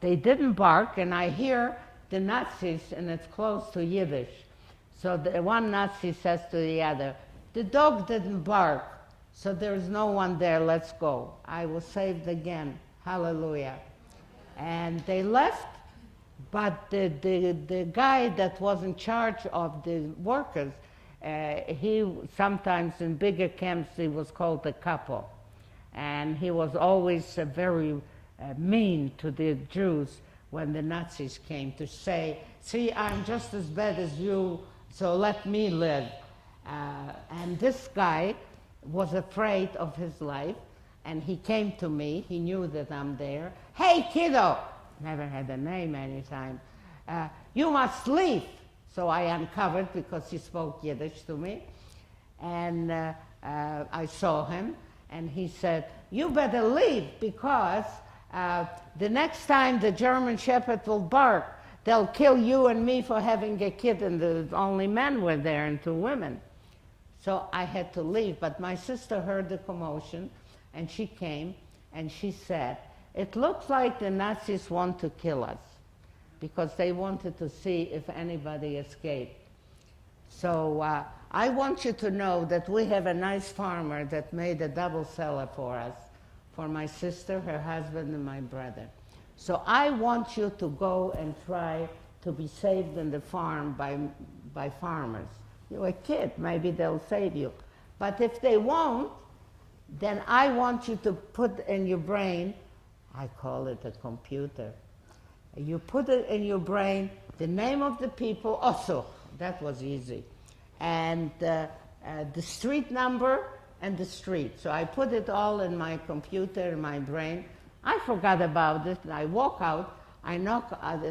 they didn't bark, and I hear the Nazis, and it's close to Yiddish. So the one Nazi says to the other, "The dog didn't bark, so there's no one there, let's go." I was saved again, hallelujah. And they left, but the guy that was in charge of the workers, he sometimes in bigger camps, he was called the capo. And he was always very mean to the Jews when the Nazis came to say, "See, I'm just as bad as you, so let me live." And this guy was afraid of his life, and he came to me. He knew that I'm there. "Hey, kiddo," never had a name any time, "you must leave." So I uncovered because he spoke Yiddish to me, and I saw him, and he said, "You better leave because the next time the German shepherd will bark, they'll kill you and me for having a kid," and the only men were there and 2 women. So I had to leave, but my sister heard the commotion, and she came, and she said, "It looks like the Nazis want to kill us," because they wanted to see if anybody escaped. So I want you to know that we have a nice farmer that made a double cellar for us, for my sister, her husband, and my brother. So I want you to go and try to be saved in the farm by farmers. You're a kid, maybe they'll save you. But if they won't, then I want you to put in your brain, I call it a computer. You put it in your brain, the name of the people, also, that was easy, and the street number and the street. So I put it all in my computer, in my brain. I forgot about it, and I walk out, I knock at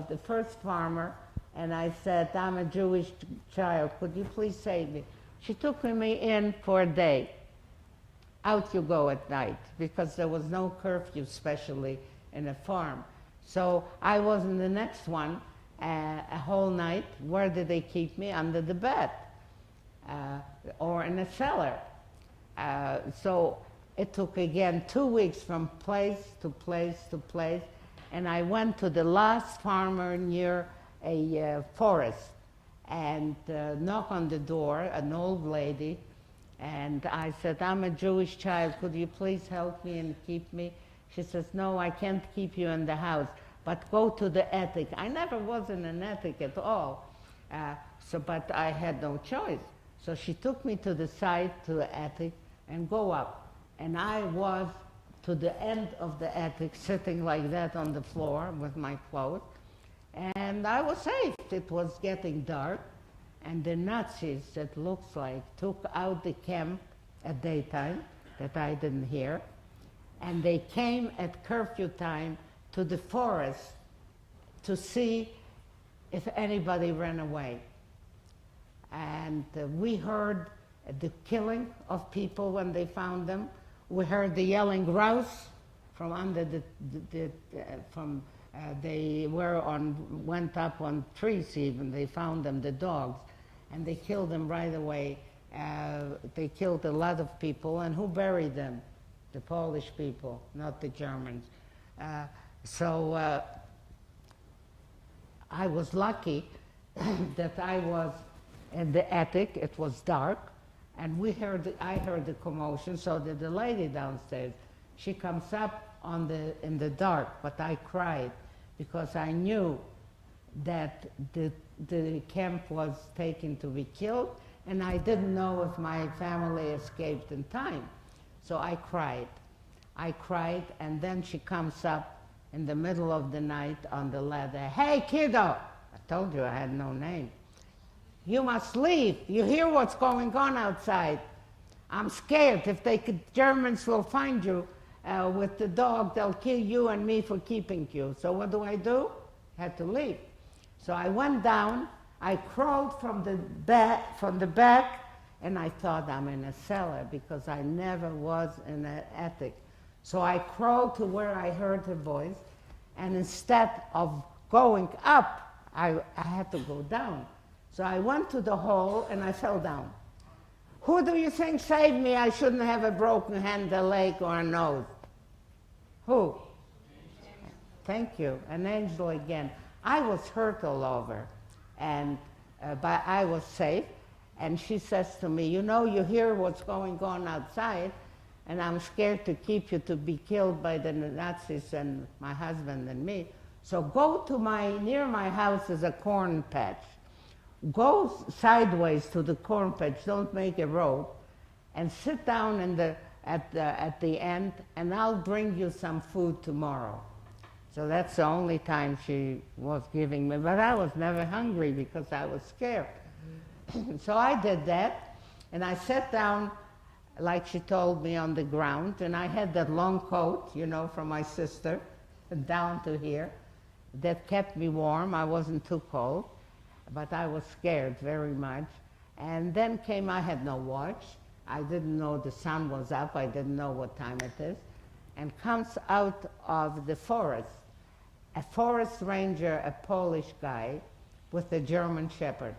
the first farmer, and I said, "I'm a Jewish child, could you please save me?" She took me in for a day. Out you go at night, because there was no curfew, especially in a farm. So I was in the next one a whole night. Where did they keep me? Under the bed, or in a cellar. So it took again 2 weeks from place to place to place, and I went to the last farmer near a forest and knocked on the door, an old lady, and I said, "I'm a Jewish child, could you please help me and keep me?" She says, "No, I can't keep you in the house, but go to the attic." I never was in an attic at all, but I had no choice. So she took me to the side, to the attic, and go up. And I was to the end of the attic, sitting like that on the floor with my clothes. And I was safe. It was getting dark, and the Nazis, it looks like, took out the camp at daytime, that I didn't hear, and they came at curfew time to the forest to see if anybody ran away. And we heard the killing of people when they found them. We heard the yelling grouse from under they went up on trees even. They found them, the dogs, and they killed them right away. They killed a lot of people, and who buried them? The Polish people, not the Germans. So I was lucky that I was in the attic. It was dark, and I heard the commotion. So did the lady downstairs. She comes up in the dark, but I cried because I knew that the camp was taken to be killed, and I didn't know if my family escaped in time. So I cried. And then she comes up in the middle of the night on the ladder. Hey, kiddo! I told you I had no name. You must leave. You hear what's going on outside. I'm scared. If Germans will find you with the dog, they'll kill you and me for keeping you. So what do? Had to leave. So I went down. I crawled from the back, and I thought I'm in a cellar because I never was in an attic. So I crawled to where I heard her voice, and instead of going up, I had to go down. So I went to the hole and I fell down. Who do you think saved me? I shouldn't have a broken hand, a leg, or a nose. Who? Thank you. An angel again. I was hurt all over, but I was safe. And she says to me, you know, you hear what's going on outside, and I'm scared to keep you to be killed by the Nazis and my husband and me. So go to near my house is a corn patch. Go sideways to the corn patch, don't make a road, and sit down at the end, and I'll bring you some food tomorrow. So that's the only time she was giving me, but I was never hungry because I was scared. So I did that, and I sat down like she told me on the ground, and I had that long coat, you know, from my sister, down to here, that kept me warm. I wasn't too cold, but I was scared very much. And then I had no watch. I didn't know the sun was up. I didn't know what time it is. And comes out of the forest, a forest ranger, a Polish guy, with a German shepherd.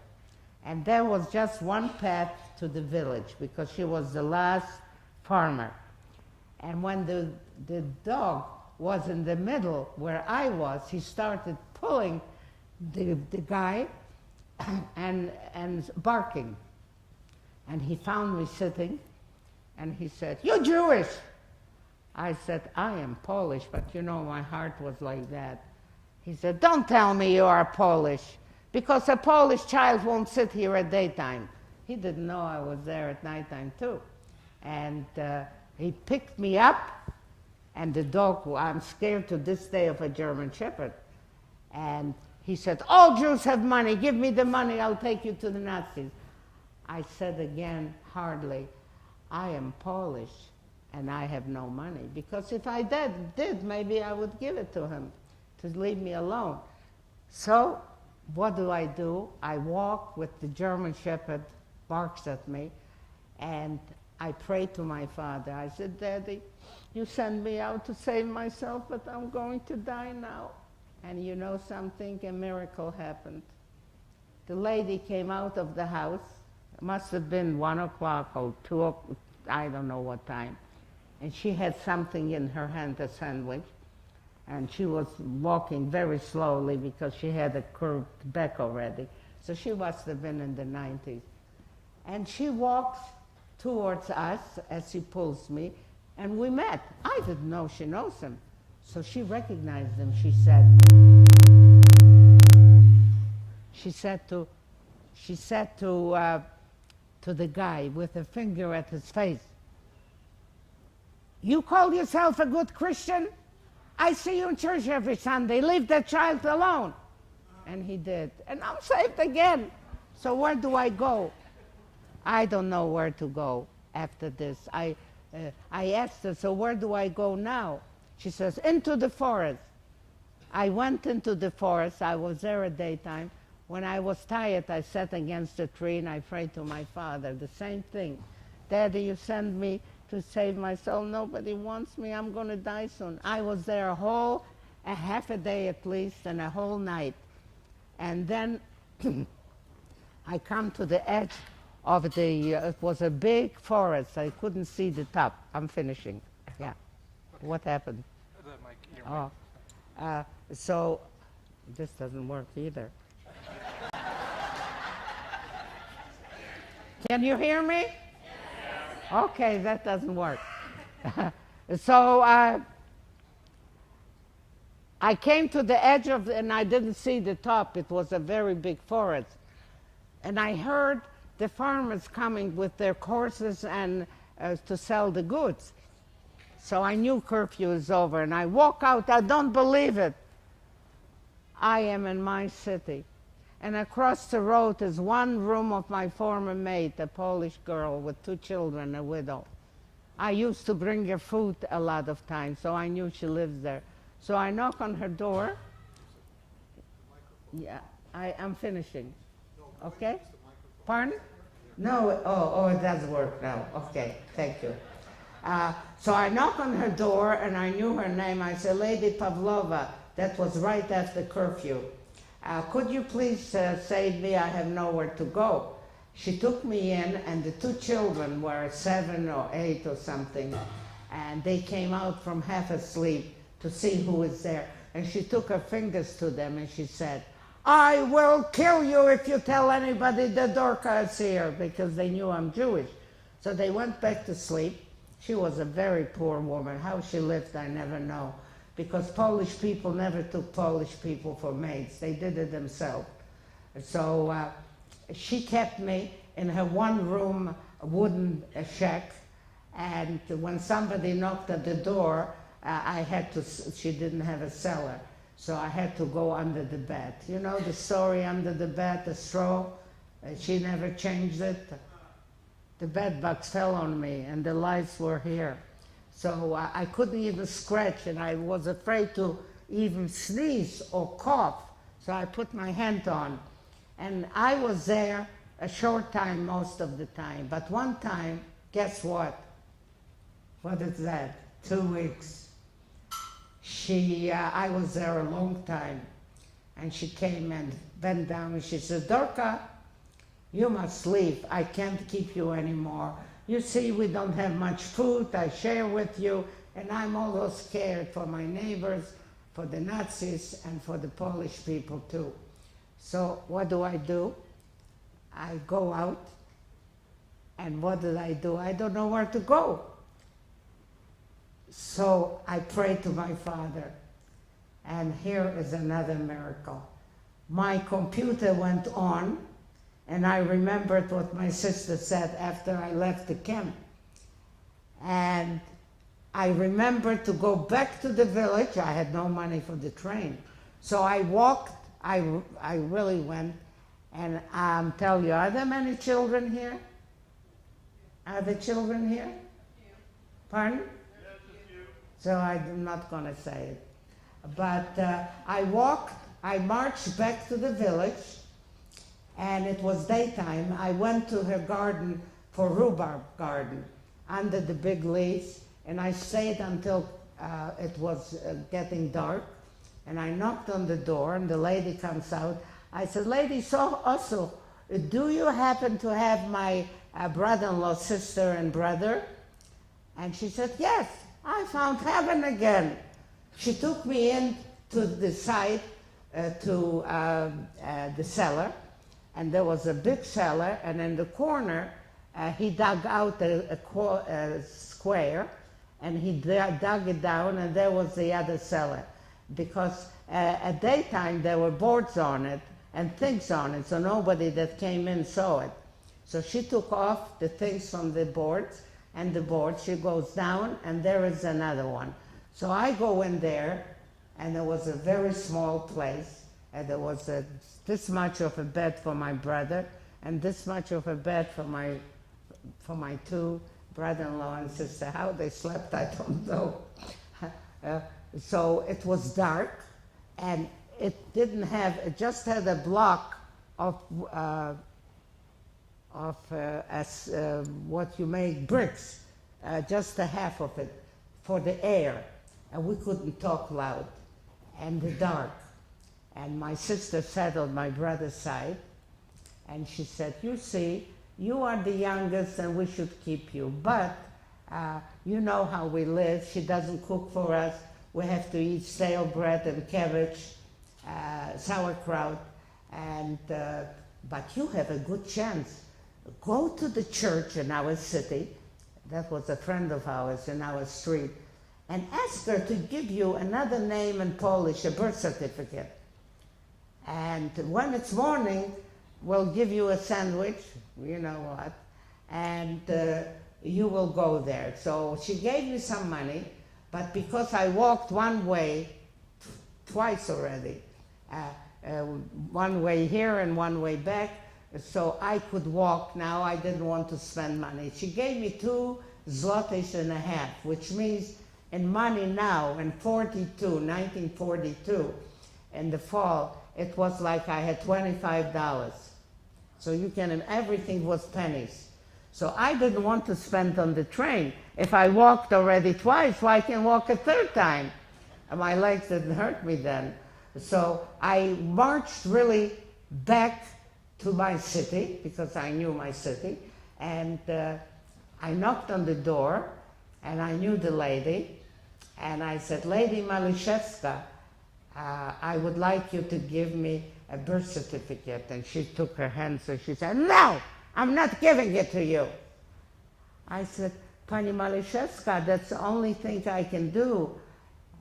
And there was just one path to the village because she was the last farmer. And when the dog was in the middle where I was, he started pulling the guy and barking. And he found me sitting, and he said, "You're Jewish." I said, "I am Polish," but you know, my heart was like that. He said, "Don't tell me you are Polish, because a Polish child won't sit here at daytime." He didn't know I was there at nighttime too. And he picked me up, and the dog, I'm scared to this day of a German shepherd. And he said, "All Jews have money, give me the money, I'll take you to the Nazis." I said again, hardly, "I am Polish, and I have no money," because if I did, maybe I would give it to him to leave me alone. So what do? I walk with the German shepherd, barks at me, and I pray to my father. I said, "Daddy, you sent me out to save myself, but I'm going to die now." And you know something? A miracle happened. The lady came out of the house. It must have been 1 o'clock or 2 o'clock, I don't know what time. And she had something in her hand, a sandwich. And she was walking very slowly because she had a curved back already. So she must have been in the 90s. And she walks towards us as she pulls me, and we met. I didn't know she knows him. So she recognized him. She said to the guy with a finger at his face, "You call yourself a good Christian? I see you in church every Sunday. Leave that child alone." And he did. And I'm saved again. So where do I go? I don't know where to go after this. I asked her, so where do I go now? She says, into the forest. I went into the forest. I was there at daytime. When I was tired, I sat against a tree and I prayed to my father. The same thing. Daddy, you send me to save my soul. Nobody wants me. I'm going to die soon. I was there a half a day at least and a whole night. And then I come to the edge of it was a big forest. I couldn't see the top. I'm finishing. Yeah. What happened? The mic, your mic. So this doesn't work either. Can you hear me? Okay, that doesn't work. So I came to the edge of, and I didn't see the top. It was a very big forest. And I heard the farmers coming with their horses and to sell the goods. So I knew curfew is over, and I walk out. I don't believe it. I am in my city. And across the road is one room of my former mate, a Polish girl with 2 children, a widow. I used to bring her food a lot of times, so I knew she lives there. So I knock on her door. Yeah, I'm finishing. Okay? Pardon? No, it does work now. Okay, thank you. So I knock on her door, and I knew her name. I said, Lady Pavlova. That was right after curfew. Could you please save me? I have nowhere to go. She took me in, and the 2 children were 7 or 8 or something, and they came out from half asleep to see who was there. And she took her fingers to them, and she said, I will kill you if you tell anybody that Dorka is here, because they knew I'm Jewish. So they went back to sleep. She was a very poor woman. How she lived, I never know, because Polish people never took Polish people for maids. They did it themselves. So she kept me in her one-room wooden shack, and when somebody knocked at the door, she didn't have a cellar, so I had to go under the bed. You know the story, under the bed, the straw? She never changed it. The bed bugs fell on me, and the lights were here. So I couldn't even scratch, and I was afraid to even sneeze or cough. So I put my hand on. And I was there a short time most of the time. But one time, guess what? What is that? 2 weeks. I was there a long time. And she came and bent down and she said, Dorka, you must leave. I can't keep you anymore. You see, we don't have much food. I share with you. And I'm always scared for my neighbors, for the Nazis, and for the Polish people too. So what do? I go out, and what did I do? I don't know where to go. So I prayed to my Father, and here is another miracle. My computer went on, and I remembered what my sister said after I left the camp. And I remembered to go back to the village. I had no money for the train. So I walked, I really went, and tell you, are there many children here? Are there children here? Pardon? So I'm not going to say it. But I marched back to the village, and it was daytime. I went to her garden for rhubarb garden under the big leaves, and I stayed until it was getting dark. And I knocked on the door, and the lady comes out. I said, Lady, so also, do you happen to have my brother-in-law, sister, and brother? And she said, yes, I found heaven again. She took me in to the side, to the cellar, and there was a big cellar, and in the corner, he dug out a square, and he dug it down, and there was the other cellar. Because at daytime there were boards on it and things on it, so nobody that came in saw it. So she took off the things from the boards, and the board, she goes down, and there is another one. So I go in there, and it was a very small place, and there was this much of a bed for my brother, and this much of a bed for my two brother-in-law and sister. How they slept, I don't know. So it was dark, and it just had a block of what you make bricks, just a half of it for the air, and we couldn't talk loud, and the dark. And my sister sat on my brother's side, and she said, "You see, you are the youngest and we should keep you, but you know how we live. She doesn't cook for us. We have to eat stale bread and cabbage, sauerkraut, and but you have a good chance. Go to the church in our city," that was a friend of ours in our street, "and ask her to give you another name in Polish, a birth certificate. And when it's morning, we'll give you a sandwich, you know what, and you will go there." So she gave me some money, but because I walked one way twice already, one way here and one way back, so I could walk now. I didn't want to spend money. She gave me 2 zlotys and a half, which means in money now, in 1942, in the fall, it was like I had $25. So you can, everything was pennies. So I didn't want to spend on the train. If I walked already twice, why can't I walk a third time? And my legs didn't hurt me then. So I marched really back to my city, because I knew my city, and I knocked on the door, and I knew the lady, and I said, "Lady Maliszewska, I would like you to give me a birth certificate." And she took her hand, so she said, "No, I'm not giving it to you." I said, "Pani Maliszewska, that's the only thing I can do."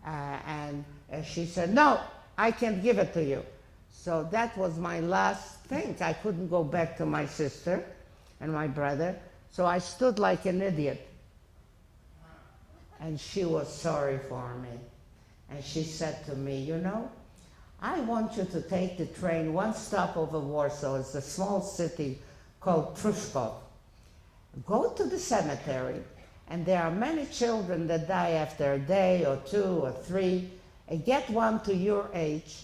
And she said, "No, I can't give it to you." So that was my last thing. I couldn't go back to my sister and my brother, so I stood like an idiot. And she was sorry for me. And she said to me, "You know, I want you to take the train one stop over Warsaw. It's a small city called Pruszków. Go to the cemetery, and there are many children that die after a day or 2 or 3. And get one to your age,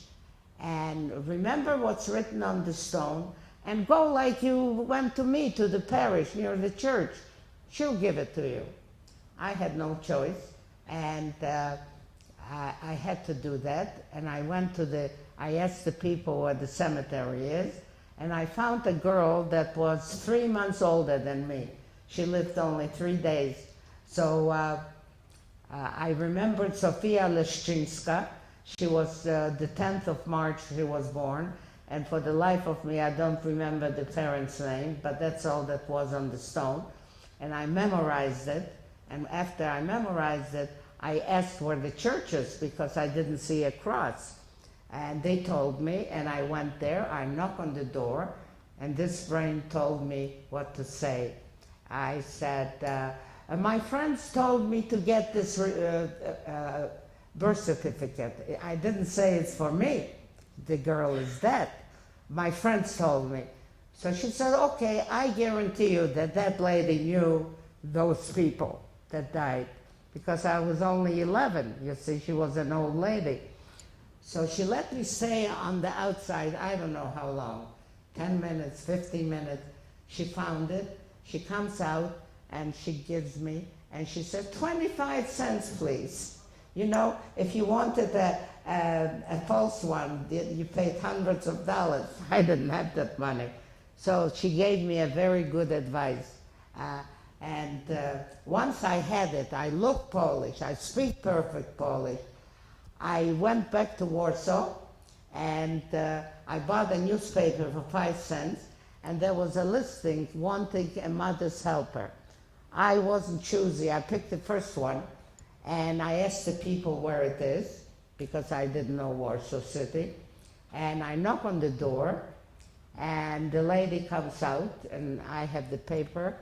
and remember what's written on the stone, and go like you went to me, to the parish near the church. She'll give it to you." I had no choice, and I had to do that, and I asked the people where the cemetery is, and I found a girl that was 3 months older than me. She lived only 3 days. So I remembered Sofia Leszczyńska. She was the 10th of March she was born, and for the life of me I don't remember the parents' name, but that's all that was on the stone. And I memorized it, and after I memorized it, I asked where the church is, because I didn't see a cross. And they told me, and I went there. I knocked on the door, and this brain told me what to say. I said, "My friends told me to get this birth certificate." I didn't say it's for me. The girl is dead. My friends told me. So she said, "Okay, I guarantee you that that lady knew those people that died." Because I was only 11, you see, she was an old lady. So she let me stay on the outside, I don't know how long, 10 minutes, 15 minutes. She found it, she comes out, and she gives me, and she said, 25 cents, please. You know, if you wanted a false one, you paid hundreds of dollars. I didn't have that money. So she gave me a very good advice. And once I had it, I look Polish, I speak perfect Polish. I went back to Warsaw, and I bought a newspaper for 5 cents, and there was a listing wanting a mother's helper. I wasn't choosy, I picked the first one, and I asked the people where it is, because I didn't know Warsaw City, and I knock on the door, and the lady comes out, and I have the paper,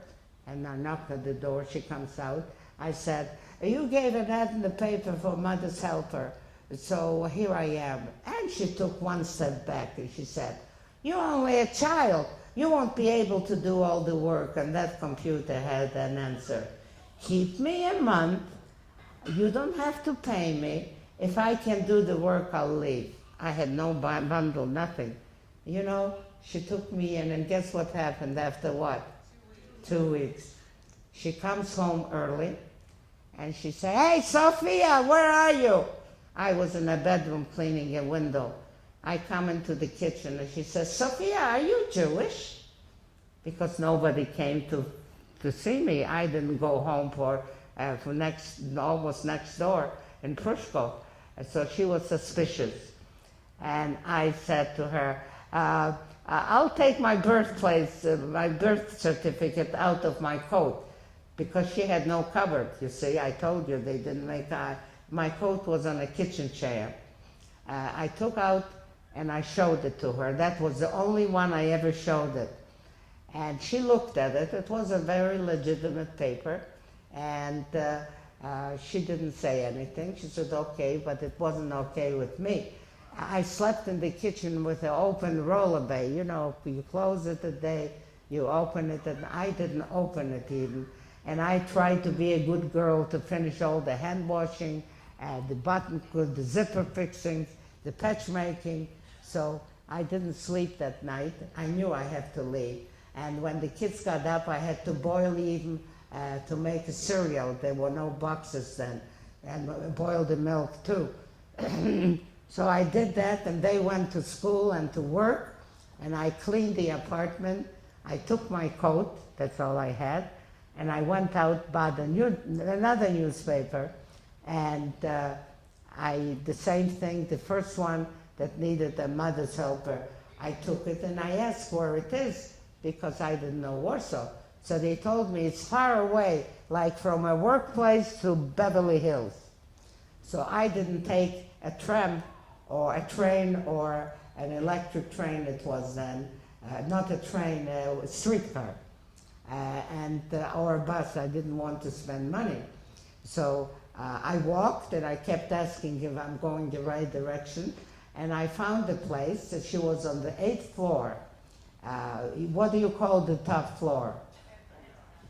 and I knocked at the door, she comes out. I said, "You gave an ad in the paper for mother's helper. So here I am. And she took one step back and she said, "You're only a child. You won't be able to do all the work." And that computer had an answer. "Keep me a month. You don't have to pay me. If I can do the work, I'll leave." I had no bundle, nothing. You know, she took me in, and guess what happened after what? 2 weeks. She comes home early, and she said, "Hey, Sophia, where are you?" I was in a bedroom cleaning a window. I come into the kitchen, and she says, "Sophia, are you Jewish?" Because nobody came to see me. I didn't go home for almost next door in Prushko. And so she was suspicious. And I said to her, "I'll take my birth certificate out of my coat," because she had no cupboard. You see, I told you they didn't make my coat was on a kitchen chair. I took out and I showed it to her. That was the only one I ever showed it. And she looked at it. It was a very legitimate paper. And she didn't say anything. She said, "Okay," but it wasn't okay with me. I slept in the kitchen with an open roller bay. You know, you close it a day, you open it, and I didn't open it even. And I tried to be a good girl to finish all the hand washing, the the zipper fixing, the patch making. So I didn't sleep that night. I knew I had to leave. And when the kids got up, I had to boil even to make a cereal. There were no boxes then. And boil the milk too. So I did that, and they went to school and to work, and I cleaned the apartment. I took my coat, that's all I had, and I went out, bought another newspaper, and the same thing, the first one that needed a mother's helper, I took it and I asked where it is, because I didn't know Warsaw. So they told me it's far away, like from a workplace to Beverly Hills. So I didn't take a tram or a train or an electric train it was then, not a train, a streetcar, or a bus. I didn't want to spend money. So I walked, and I kept asking if I'm going the right direction, and I found a place that she was on the 8th floor. What do you call the top floor?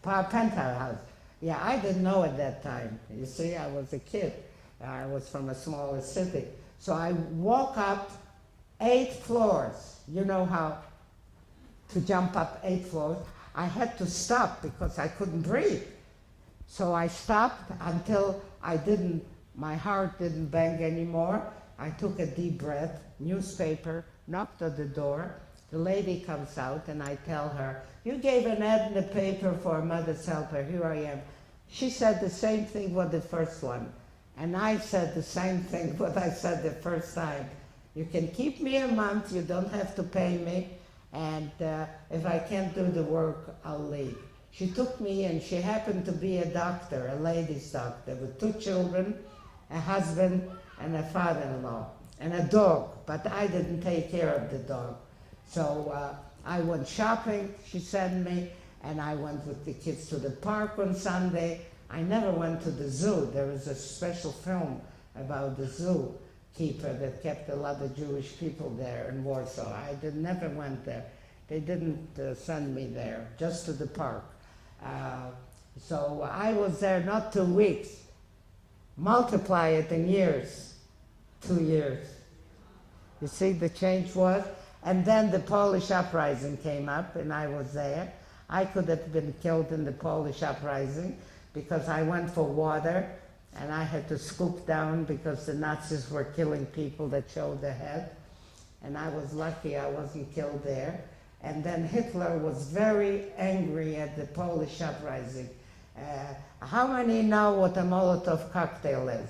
Penthouse. Yeah, I didn't know at that time. You see, I was a kid. I was from a smaller city. So I walk up 8 floors. You know how to jump up 8 floors. I had to stop because I couldn't breathe. So I stopped until my heart didn't bang anymore. I took a deep breath, newspaper, knocked on the door. The lady comes out, and I tell her, "You gave an ad in the paper for a mother's helper. Here I am." She said the same thing with the first one. And I said the same thing what I said the first time. "You can keep me a month, you don't have to pay me, and if I can't do the work, I'll leave." She took me, and she happened to be a doctor, a ladies' doctor, with 2 children, a husband, and a father-in-law, and a dog, but I didn't take care of the dog. So I went shopping, she sent me, and I went with the kids to the park on Sunday. I never went to the zoo. There was a special film about the zoo keeper that kept a lot of Jewish people there in Warsaw. I never went there. They didn't send me there, just to the park. So I was there not 2 weeks. Multiply it in years, 2 years. You see, the change was, and then the Polish uprising came up, and I was there. I could have been killed in the Polish uprising, because I went for water, and I had to scoop down because the Nazis were killing people that showed their head. And I was lucky I wasn't killed there. And then Hitler was very angry at the Polish uprising. How many know what a Molotov cocktail is?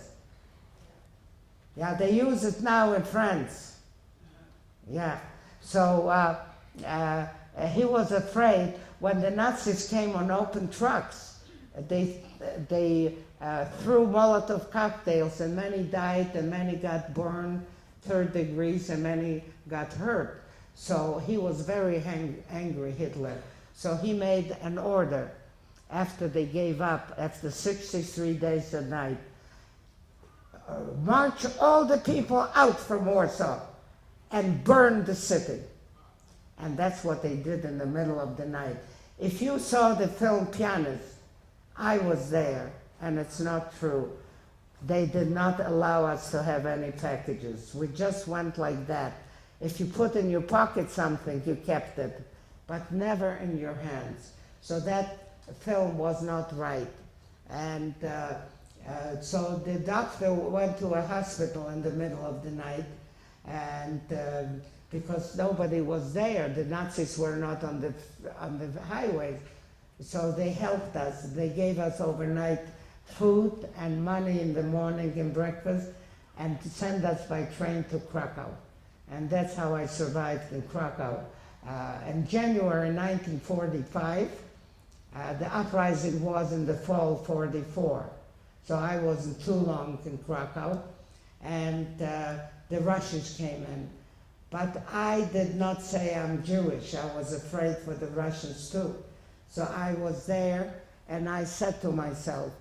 Yeah, they use it now in France. Yeah, so he was afraid when the Nazis came on open trucks. They threw Molotov cocktails, and many died, and many got burned 3rd degrees, and many got hurt. So he was very angry, Hitler. So he made an order after they gave up, after 63 days a night. march all the people out from Warsaw and burn the city. And that's what they did in the middle of the night. If you saw the film Pianist, I was there, and it's not true. They did not allow us to have any packages. We just went like that. If you put in your pocket something, you kept it, but never in your hands. So that film was not right. And so the doctor went to a hospital in the middle of the night, and because nobody was there, the Nazis were not on the highways, so they helped us. They gave us overnight food and money in the morning and breakfast, and sent us by train to Krakow. And that's how I survived in Krakow. In January 1945, the uprising was in the fall 44. So I wasn't too long in Krakow, and the Russians came in. But I did not say I'm Jewish. I was afraid for the Russians too. So I was there, and I said to myself,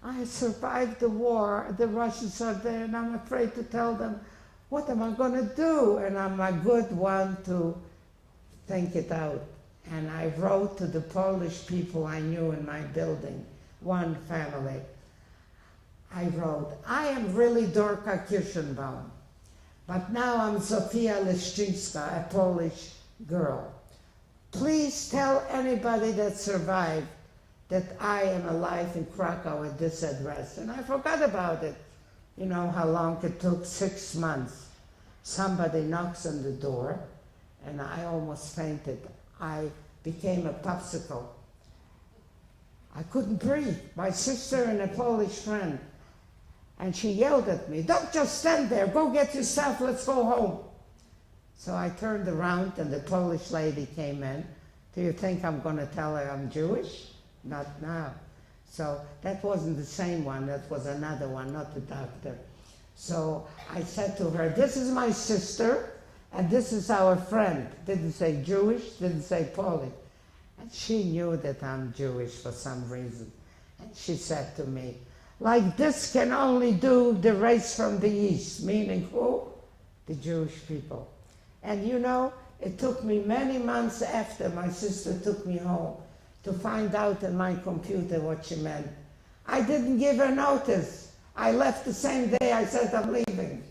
I survived the war, the Russians are there, and I'm afraid to tell them, what am I going to do? And I'm a good one to think it out. And I wrote to the Polish people I knew in my building, one family. I wrote, I am really Dorka Kirschenbaum, but now I'm Zofia Leszczyńska, a Polish girl. Please tell anybody that survived that I am alive in Krakow at this address. And I forgot about it. You know how long it took, 6 months. Somebody knocks on the door, and I almost fainted. I became a popsicle. I couldn't breathe. My sister and a Polish friend. And she yelled at me, don't just stand there, go get your stuff, let's go home. So I turned around and the Polish lady came in. Do you think I'm going to tell her I'm Jewish? Not now. So that wasn't the same one, that was another one, not the doctor. So I said to her, this is my sister, and this is our friend. Didn't say Jewish, didn't say Polish. And she knew that I'm Jewish for some reason. And she said to me, like this can only do the race from the East, meaning who? The Jewish people. And you know, it took me many months after my sister took me home to find out in my computer what she meant. I didn't give her notice. I left the same day I said I'm leaving.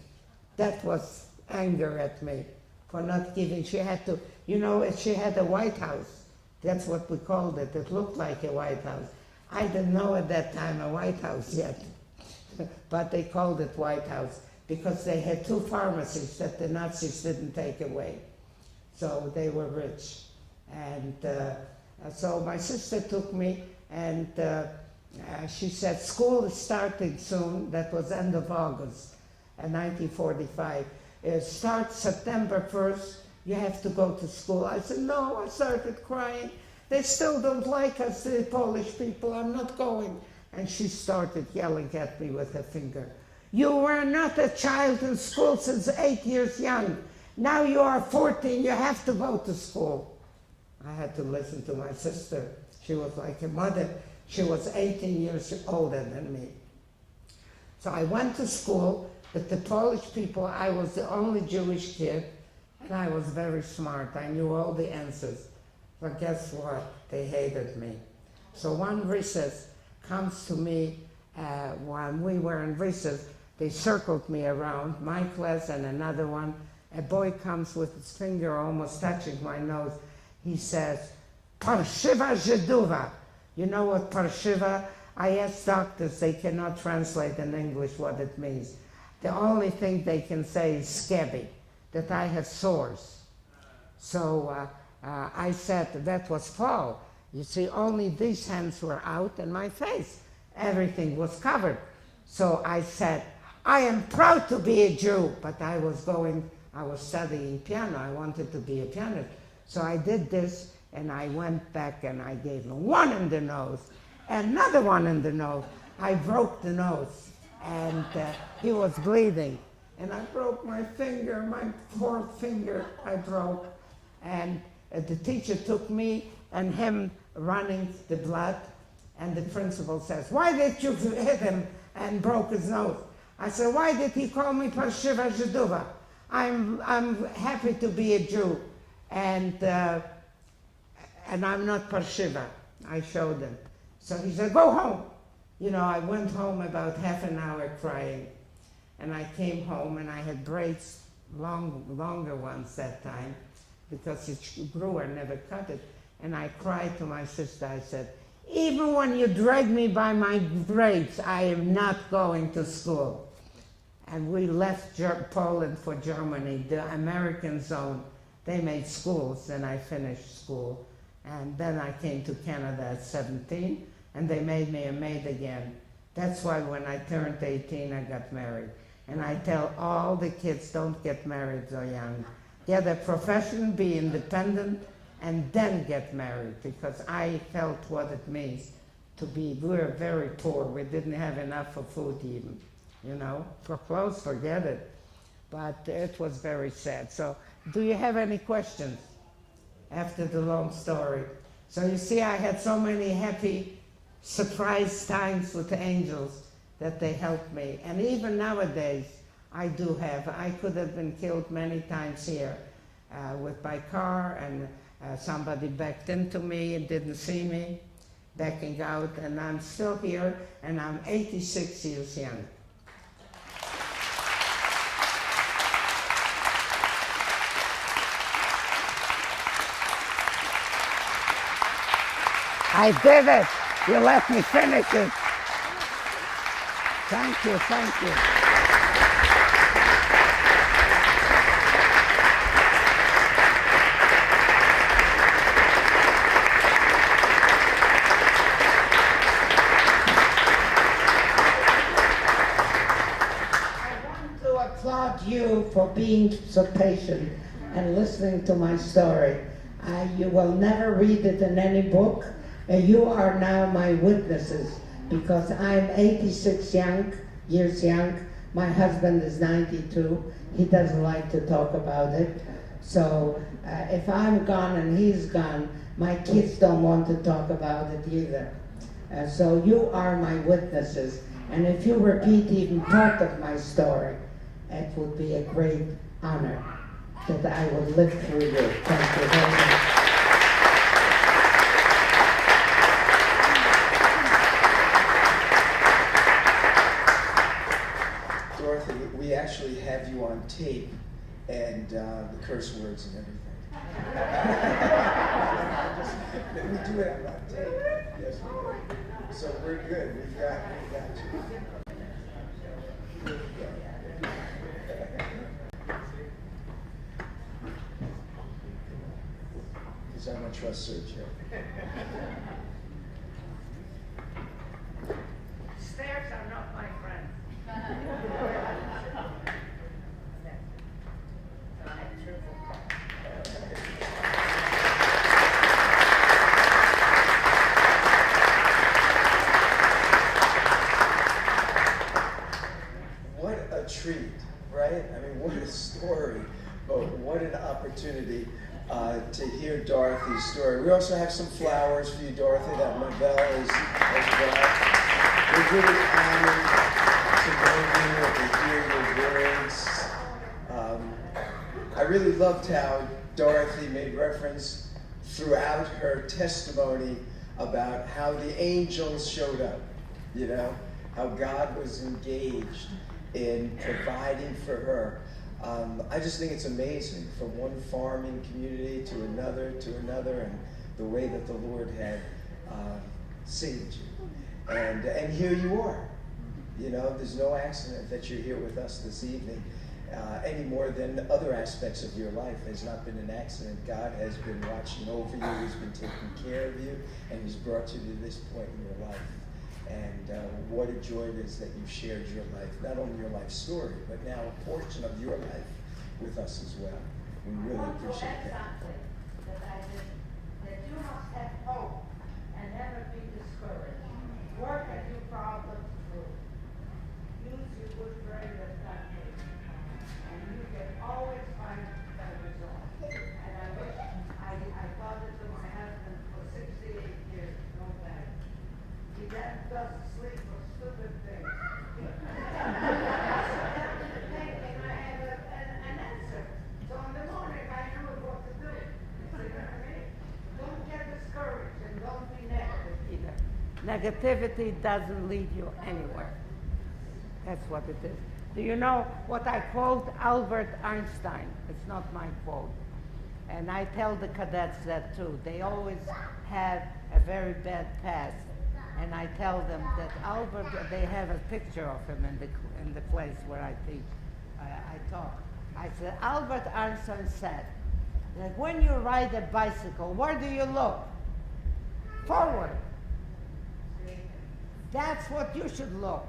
That was anger at me for not giving. She had to, you know, she had a White House. That's what we called it. It looked like a White House. I didn't know at that time a White House yet, but they called it White House because they had 2 pharmacies that the Nazis didn't take away. So they were rich. And so my sister took me, and she said, school is starting soon. That was end of August, 1945. It starts September 1st. You have to go to school. I said, no. I started crying. They still don't like us, the Polish people. I'm not going. And she started yelling at me with her finger. You were not a child in school since 8 years young. Now you are 14, you have to go to school. I had to listen to my sister. She was like a mother. She was 18 years older than me. So I went to school with the Polish people. I was the only Jewish kid, and I was very smart. I knew all the answers. But guess what? They hated me. So one recess comes to me when we were in recess. They circled me around, my class and another one. A boy comes with his finger almost touching my nose. He says, Parshiva Żydowa. You know what Parshiva? I asked doctors, they cannot translate in English what it means. The only thing they can say is scabby, that I have sores. So I said that was fall. You see, only these hands were out and my face. Everything was covered. So I said, I am proud to be a Jew, but I was studying piano. I wanted to be a pianist. So I did this, and I went back and I gave him one in the nose, another one in the nose. I broke the nose, and he was bleeding. And I broke my finger, my 4th finger I broke. And the teacher took me and him running the blood, and the principal says, why did you hit him and broke his nose? I said, why did he call me Parshiva Zheduva? I'm happy to be a Jew, and I'm not Parshiva. I showed him. So he said, go home. You know, I went home about half an hour crying, and I came home and I had braids, longer ones that time, because it grew, I never cut it. And I cried to my sister, I said, even when you drag me by my braids, I am not going to school. And we left Poland for Germany, the American zone. They made schools, and I finished school. And then I came to Canada at 17, and they made me a maid again. That's why when I turned 18, I got married. And I tell all the kids, don't get married so young. Get a profession, be independent, and then get married, because I felt what it means to be, we were very poor. We didn't have enough for food even, you know. For clothes, forget it. But it was very sad. So do you have any questions after the long story? So you see, I had so many happy surprise times with the angels that they helped me. And even nowadays, I do have. I could have been killed many times here with my car, and somebody backed into me and didn't see me, backing out, and I'm still here, and I'm 86 years young. I did it. You let me finish it. Thank you, thank you. I want to applaud you for being so patient and listening to my story. You will never read it in any book. You are now my witnesses, because I'm 86 years young. My husband is 92. He doesn't like to talk about it. So if I'm gone and he's gone, my kids don't want to talk about it either. So you are my witnesses. And if you repeat even part of my story, it would be a great honor that I would live through you. Thank you very much. Dorothy, we actually have you on tape, and the curse words and everything. We do it on tape. Yes, we do. So we're good. We've got you. Because I'm a trust search here. Stairs are not my friends. What a treat, right? I mean, what a story, but what an opportunity to hear Dorothy's story. We also have some flowers for you, Dorothy, that Mabel is brought. We're really honored to know you and to hear your words. I really loved how Dorothy made reference throughout her testimony about how the angels showed up, you know, how God was engaged in providing for her. I just think it's amazing, from one farming community to another, and the way that the Lord had saved you. And here you are. You know, there's no accident that you're here with us this evening, any more than other aspects of your life. There's not been an accident. God has been watching over you. He's been taking care of you, and He's brought you to this point in your life. And what a joy it is that you've shared your life, not only your life story, but now a portion of your life with us as well. We really appreciate that. That you must have hope and never be discouraged. Work at your problems through. Use your good brain as God gave you. And you can always find that result. And I wish I taught it to my husband for 68 years, no better. He then doesn't sleep for stupid things. Negativity doesn't lead you anywhere. That's what it is. Do you know what I quote Albert Einstein? It's not my quote. And I tell the cadets that too. They always have a very bad past. And I tell them that Albert, they have a picture of him in the place where I teach, I talk. I said, Albert Einstein said that when you ride a bicycle, where do you look? Forward. That's what you should look.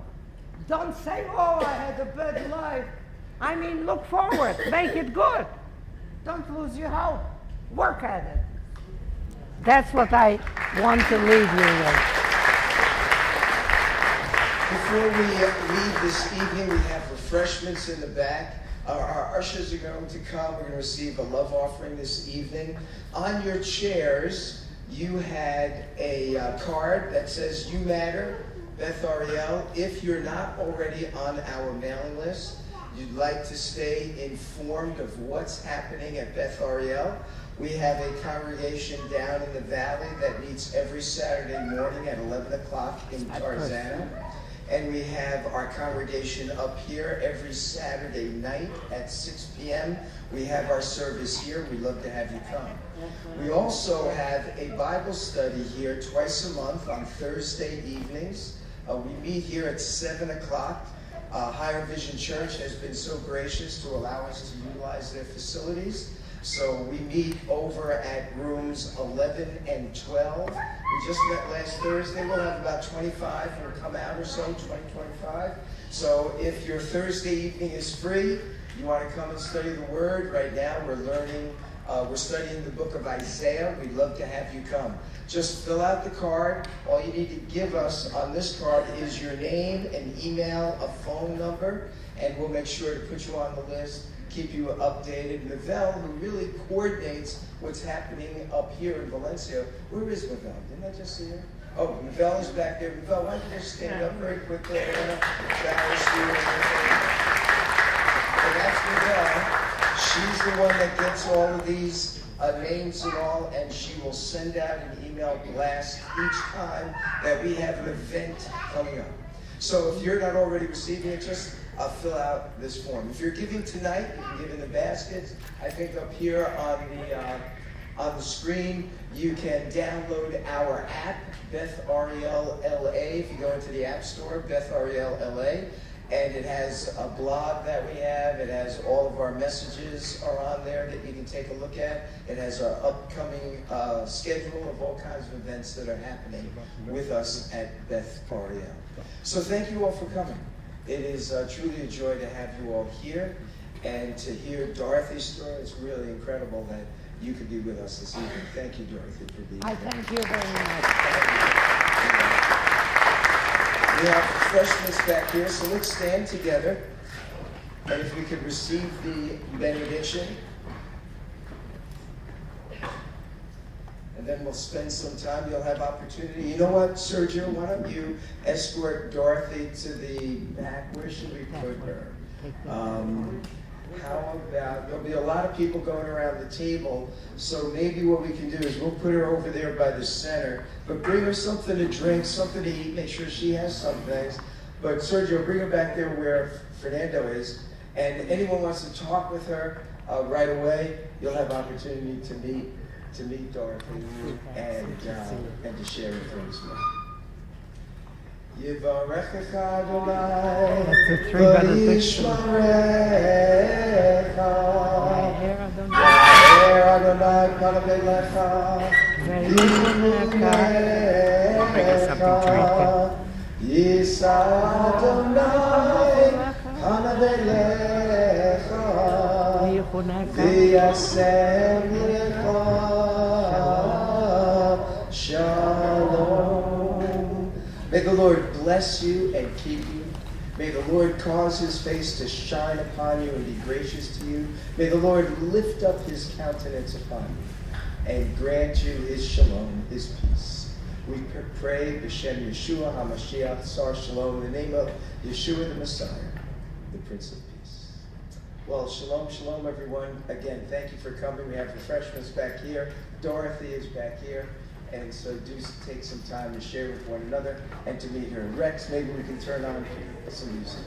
Don't say, oh, I had a bad life. I mean, look forward, make it good. Don't lose your hope. Work at it. That's what I want to leave you with. Before we leave this evening, we have refreshments in the back. Our ushers are going to come. We're going to receive a love offering this evening. On your chairs, you had a card that says, You Matter, Beth Ariel. If you're not already on our mailing list, you'd like to stay informed of what's happening at Beth Ariel, we have a congregation down in the valley that meets every Saturday morning at 11 o'clock in Tarzana. And we have our congregation up here every Saturday night at 6 p.m. We have our service here. We'd love to have you come. We also have a Bible study here twice a month on Thursday evenings. We meet here at 7 o'clock. Higher Vision Church has been so gracious to allow us to utilize their facilities. So we meet over at rooms 11 and 12. We just met last Thursday. We'll have about 25 who will come out or so, 25. So if your Thursday evening is free, you want to come and study the Word, right now we're studying the book of Isaiah. We'd love to have you come. Just fill out the card. All you need to give us on this card is your name, an email, a phone number, and we'll make sure to put you on the list, keep you updated. Mavelle, who really coordinates what's happening up here in Valencia. Where is Mavelle? Didn't I just see her? Oh, Mavelle is back there. Mavelle, why don't you just stand up very quickly? Embarrass you. So that's Mavelle. She's the one that gets all of these names and all, and she will send out an email blast each time that we have an event coming up. So if you're not already receiving it, just fill out this form. If you're giving tonight, you can give in the baskets. I think up here on the screen, you can download our app, Beth Ariel LA. If you go into the App Store, Beth Ariel LA, and it has a blog that we have. It has all of our messages are on there that you can take a look at. It has our upcoming schedule of all kinds of events that are happening with us at Beth Ariel. So thank you all for coming. It is truly a joy to have you all here and to hear Dorothy's story. It's really incredible that you could be with us this evening. Thank you, Dorothy, for being here. I thank you very much. We have refreshments back here, so let's stand together. And if we could receive the benediction. And then we'll spend some time. You'll have opportunity. You know what, Sergio? Why don't you escort Dorothy to the back? Where should we put her? How about, there'll be a lot of people going around the table, so maybe what we can do is we'll put her over there by the center, but bring her something to drink, something to eat, make sure she has some things. But Sergio, bring her back there where Fernando is, and anyone wants to talk with her right away, you'll have opportunity to meet Dorothy and to share with her as well. Yivarechecha Adonai, v'yishmerecha. V'yer Adonai panav elecha, v'yichunecha. Yisa Adonai panav elecha, v'yasem lecha shalom. May the Lord bless you and keep you. May the Lord cause his face to shine upon you and be gracious to you. May the Lord lift up his countenance upon you and grant you his shalom, his peace. We pray, B'Shem Yeshua HaMashiach, Sar Shalom, in the name of Yeshua the Messiah, the Prince of Peace. Well, shalom, shalom, everyone. Again, thank you for coming. We have refreshments back here. Dorothy is back here. And so do take some time to share with one another and to meet her. Rex, maybe we can turn on some music.